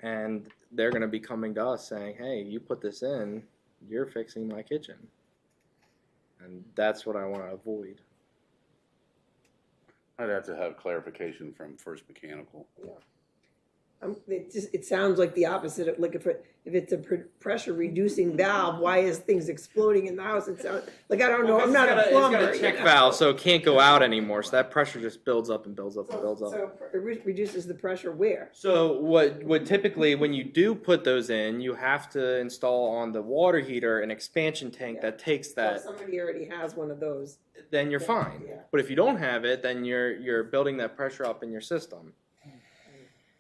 and they're going to be coming to us saying, "Hey, you put this in, you're fixing my kitchen," and that's what I want to avoid. I'd have to have clarification from First Mechanical. It sounds like the opposite. Like if it's a pressure reducing valve, why is things exploding in the house? It sounds like, I don't know. I'm not a plumber. It's got a check valve, so it can't go out anymore. So that pressure just builds up and builds up and builds up. So it reduces the pressure where? So what typically when you do put those in, you have to install on the water heater an expansion tank that takes So that. if somebody already has one of those. Then you're fine. Yeah. But if you don't have it, then you're building that pressure up in your system.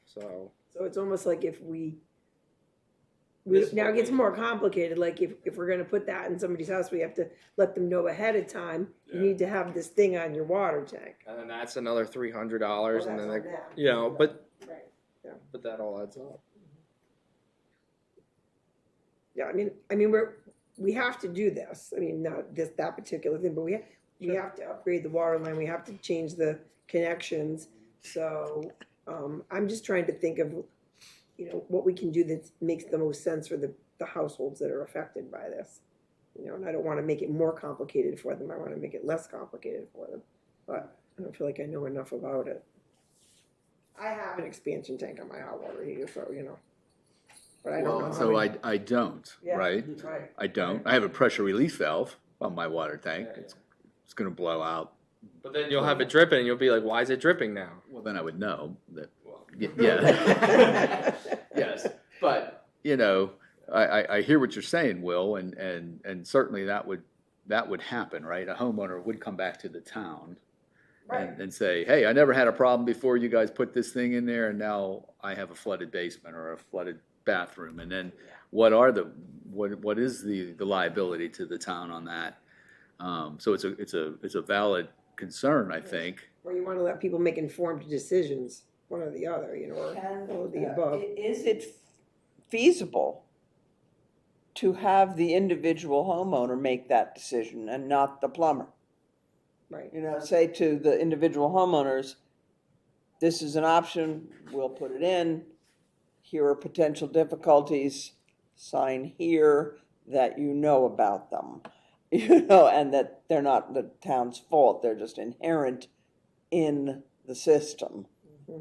So So it's almost like if now it gets more complicated, like if we're gonna put that in somebody's house, we have to let them know ahead of time, you need to have this thing on your water tank. and then that's another $300, Well, and that's then on they, them. Right. but that all adds up. Yeah, I mean, we have to do this. I mean, not that particular thing, but we have to upgrade the water line. We have to change the connections. So I'm just trying to think of, what we can do that makes the most sense for the households that are affected by this. And I don't want to make it more complicated for them. I want to make it less complicated for them. But I don't feel like I know enough about it. I have an expansion tank on my hot water heater, so but I don't know. Well, how so many- I don't, Yeah. right? Right. I don't. I have a pressure relief valve on my water tank. Yeah, It's gonna blow out. But then you'll have it dripping, and you'll be like, "Why is it dripping now?" Well, then I would know that, Well, yeah. Yes, but, I hear what you're saying, Will, and certainly that would happen, right? A homeowner would come back to the town and say, hey, I never had a problem before you guys put this thing in there, and now I have a flooded basement or a flooded bathroom. And then what is the liability to the town on that? So it's a valid concern, I think. Or you want to let people make informed decisions, one or the other, or all of the above. Is it feasible to have the individual homeowner make that decision and not the plumber? Right. Say to the individual homeowners, this is an option, we'll put it in, here are potential difficulties, sign here that you know about them, and that they're not the town's fault, they're just inherent in the system.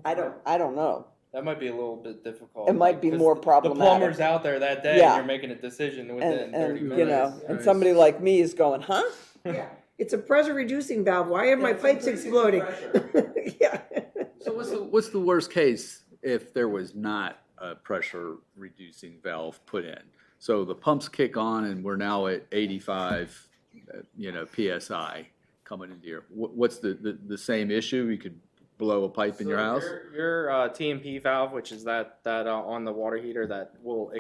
I don't know. that might be a little bit difficult. It might be 'cause more The problematic. plumber's out there that day, Yeah. and you're making a decision within 30 And minutes. and somebody like me is going, huh? Yeah. It's a pressure reducing valve. Why are my pipes exploding? Yeah. So what's the worst case if there was not a pressure reducing valve put in? So the pumps kick on and we're now at 85, PSI coming into here. What's the same issue? You could blow a pipe in your house? Your T&P valve, which is that on the water heater that will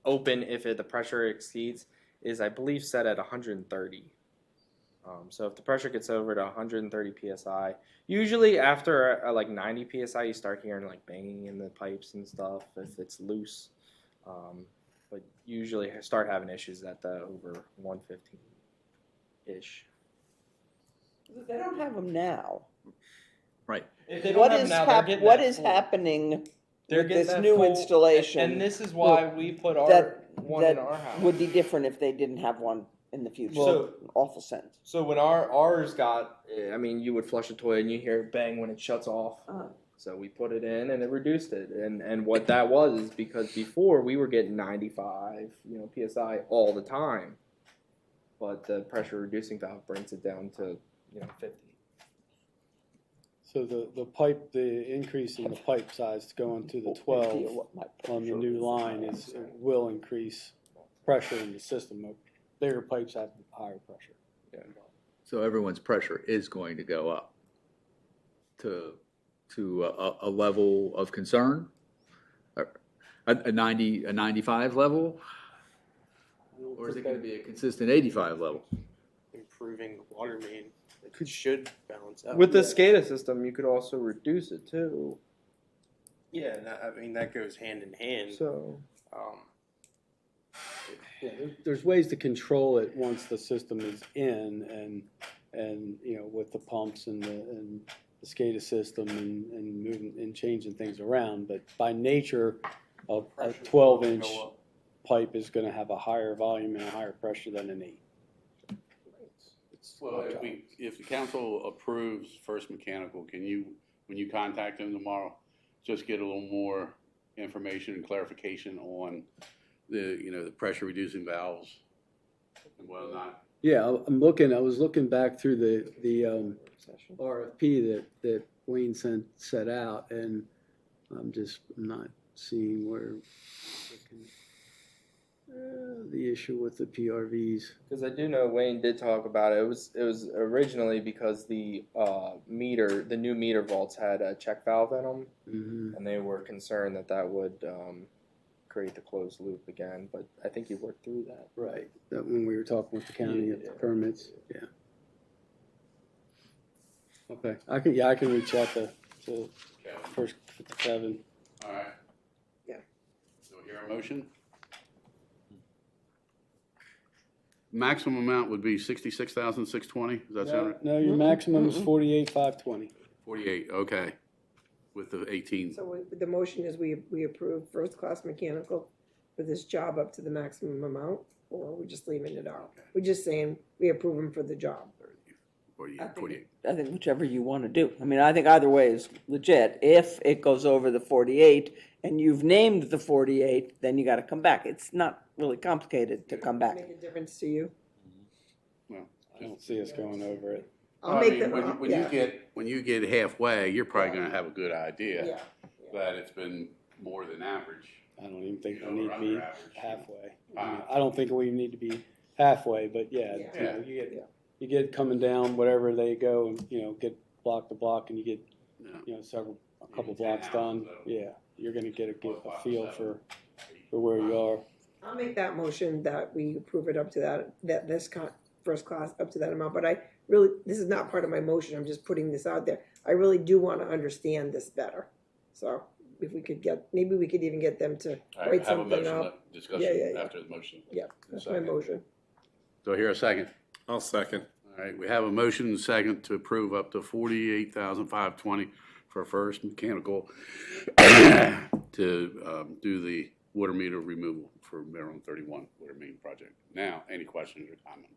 open if the pressure exceeds, is I believe set at 130. So if the pressure gets over to 130 psi, usually after like 90 psi, you start hearing like banging in the pipes and stuff if it's loose. But usually start having issues at the over 115 ish. They don't have them now. Right. What is happening with this new installation? And this is why we put our one in our house. Would be different if they didn't have one in the future. So- Awful sense. So when ours got, I mean, you would flush a toilet and you hear it bang when it shuts off. So we put it in and it reduced it. And what that was is because before we were getting 95, psi all the time, but the pressure reducing valve brings it down to 50. So the increase in the pipe size going to the 12 on the new line will increase pressure in the system. Bigger pipes have higher pressure. Yeah. So everyone's pressure is going to go up to a level of concern, a 95 level, or is it going to be a consistent 85 level? Improving the water main, it should balance out. With the SCADA system, you could also reduce it too. Yeah, I mean that goes hand in hand. So Yeah, there's ways to control it once the system is in, and with the pumps and the SCADA system and moving and changing things around. But by nature, a 12-inch pipe is going to have a higher volume and a higher pressure than an 8. Well, if the council approves First Mechanical, can you, when you contact them tomorrow, just get a little more information and clarification on the pressure reducing valves and whatnot? Yeah, I was looking back through the RFP that Wayne set out, and I'm not seeing where the issue with the PRVs. because I do know Wayne did talk about it. It was originally because the new meter vaults had a check valve in them, and they were concerned that would create the closed loop again. But I think you worked through that. Right, that when we were talking with the county of the permits, yeah. Okay, I can reach out to first to Kevin. All right. Yeah. Do we hear a motion? Maximum amount would be $66,620. Does that sound right? No, your maximum is 48,520. 48. Okay. With the 18. So the motion is we approve first-class mechanical for this job up to the maximum amount, or are we just leaving it out? We're just saying we approve him for the job. 48. I think whichever you want to do. I mean, I think either way is legit. If it goes over the 48 and you've named the 48, then you got to come back. It's not really complicated to come back. Make a difference to you? Well, I don't see us going over it. I'll make the, when you get halfway, you're probably going to have a good idea yeah. that it's been more than average. I don't even think we Or need to under be average. halfway. I don't think we need to be halfway, but yeah, Yeah. You get coming down whatever they go, and get block to block, and you get Yeah. a couple Even 10 blocks done. houses, though. Yeah, you're going to get a Multiply feel by for 7. where you are. I'll make that motion that we approve it up to that this first class up to that amount, but I really, this is not part of my motion, I'm just putting this out there. I really do want to understand this better. So if we could maybe we could even get them to All right, write have a something motion, up. discussion Yeah. after the motion. Yeah, that's my Second. motion. Do I hear a second? I'll second. All right, we have a motion and a second to approve up to $48,520 for First Mechanical to do the water meter removal for Maryland 31 water main project. Now, any questions or comments?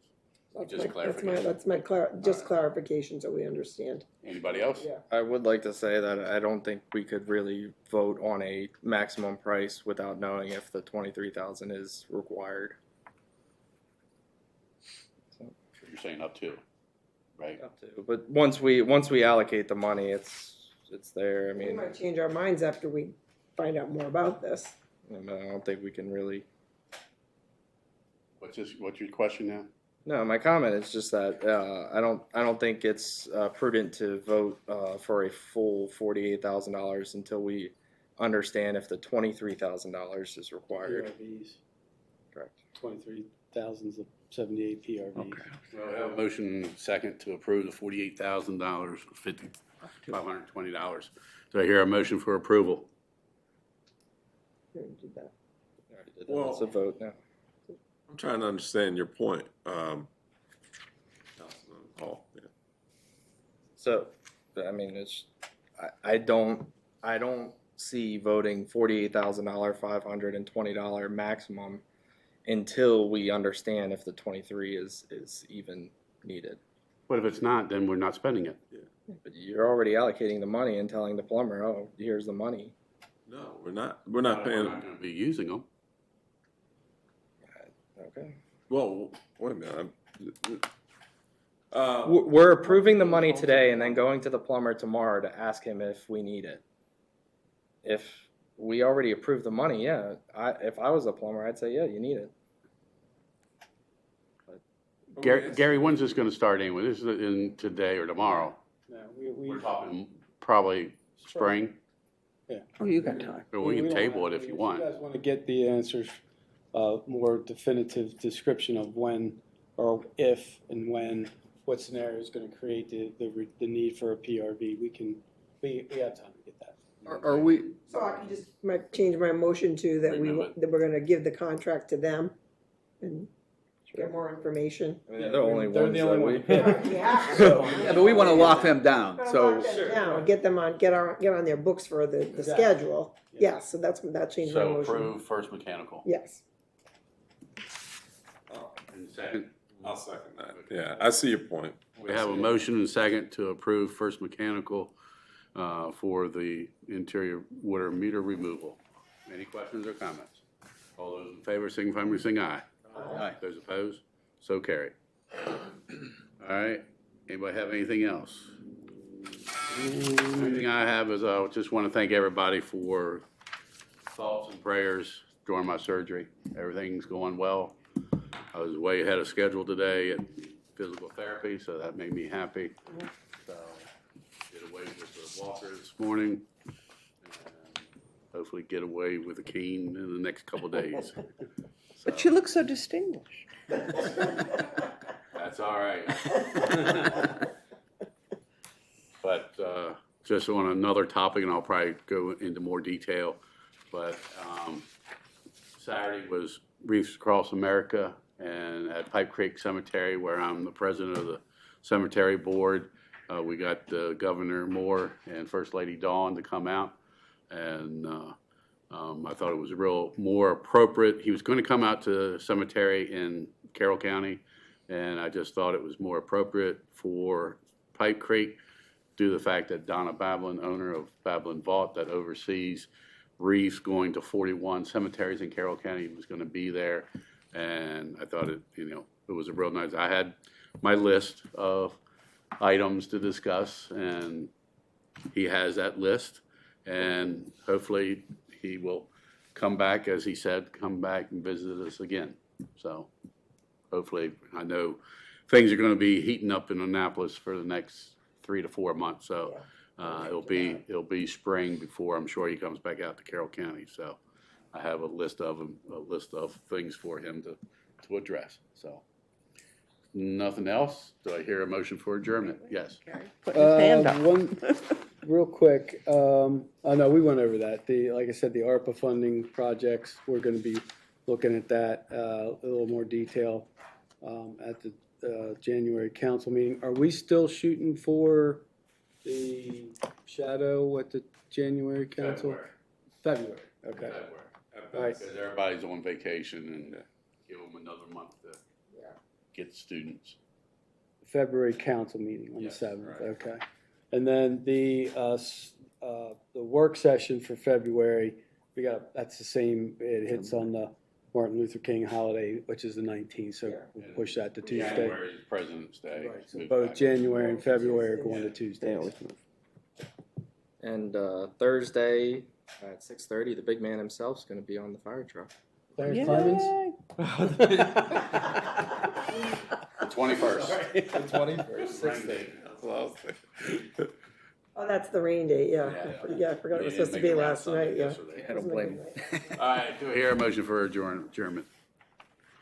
Just clarification. Just clarification so we understand. Anybody else? Yeah. I would like to say that I don't think we could really vote on a maximum price without knowing if the 23,000 is required. You're saying up to, right? Up to, but once we allocate the money, it's there. I We mean, might change our minds after we find out more about this. I don't think we can really. What's your question now? No, my comment is just that I don't think it's prudent to vote for a full $48,000 until we understand if the $23,000 is required. PRVs, Correct. 23,000 of 78 PRVs. Well, I have a motion second to approve the $48,000, $520. Do I hear a motion for approval? We already did that. Well- It's a vote now. I'm trying to understand your point. Oh, yeah. So, I mean, I don't see voting $48,000, $520 maximum until we understand if the 23 is even needed. But if it's not, then we're not spending it. But you're already allocating the money and telling the plumber, oh, here's the money. No, we're not. We're not We're paying. not going to be using them. Okay. Well, wait a minute. We're approving the money today and then going to the plumber tomorrow to ask him if we need it. If we already approved the money, yeah. If I was a plumber, I'd say, yeah, you need it. Gary, when's this going to start anyway? This is in today or tomorrow? No, We're talking probably spring, Oh, you got time. or we can don't table have- it if you want. If you guys want to get the answers, more definitive description of when or if and when, what scenario is going to create the need for a PRV, we have time to get that. Are we, So I can just might change my motion to that that we're gonna give the contract to them and get more information. I mean, they're the only They're ones the that only we. one. Yeah. yeah, but we want to lock them down, Gotta so. lock them down, get them on, get on their books for the Exactly. schedule. Yes, so that changed my So motion. approve First Mechanical. Yes. And second, I'll second that. Yeah, I see your point. we have a motion and second to approve First Mechanical for the interior water meter removal. Any questions or comments? All those in favor, signify by saying aye. Aye. Those opposed, so carried. All right, anybody have anything else? Only thing I have is I just want to thank everybody for thoughts and prayers during my surgery. Everything's going well. I was way ahead of schedule today at physical therapy, so that made me happy. So, did away with the walker this morning. And hopefully get away with a cane in the next couple days. But you look so distinguished. That's all right. But just on another topic, and I'll probably go into more detail, but Saturday was Reefs Across America, and at Pipe Creek Cemetery, where I'm the president of the cemetery board, we got Governor Moore and First Lady Dawn to come out, and I thought it was more appropriate. He was going to come out to the cemetery in Carroll County, and I just thought it was more appropriate for Pipe Creek due to the fact that Donna Bablin, owner of Bablin Vault, that oversees reefs going to 41 cemeteries in Carroll County, was going to be there, and I thought it was a real nice. I had my list of items to discuss, and he has that list, and hopefully he will come back, as he said, come back and visit us again. So hopefully, I know things are going to be heating up in Annapolis for the next 3 to 4 months. So it'll be spring before I'm sure he comes back out to Carroll County. So I have a list of things for him to address. So nothing else. Do I hear a motion for adjournment? Yes. Put his hand up. One, real quick, oh no, we went over that. Like I said, the ARPA funding projects, we're gonna be looking at that, a little more detail, at the January council meeting. Are we still shooting for the shadow at the January council? February, okay. All right. Because everybody's on vacation, and give them another month to get students. February council meeting on the Yes, 7th, right. okay. And then the work session for February, that's the same, it hits on the Martin Luther King holiday, which is the 19th, so we'll push that to Tuesday. January is President's Day. Right, so Move both back. January and February are going to Tuesdays. And Thursday at 6:30, the big man himself is going to be on the fire truck. Clarence Yay. Clemens? 21st. The 21st, 16th. Oh, that's the rain date, yeah. Yeah, I forgot it was supposed to be last night, yeah. I don't blame him. All right, do I hear a motion for adjournment?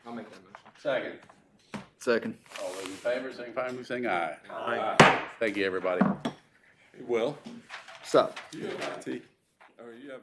I'll make that motion. Second. Second. All those in favor, signify by saying aye. Aye. Thank you, everybody. Will, Stop. you have IT, or you have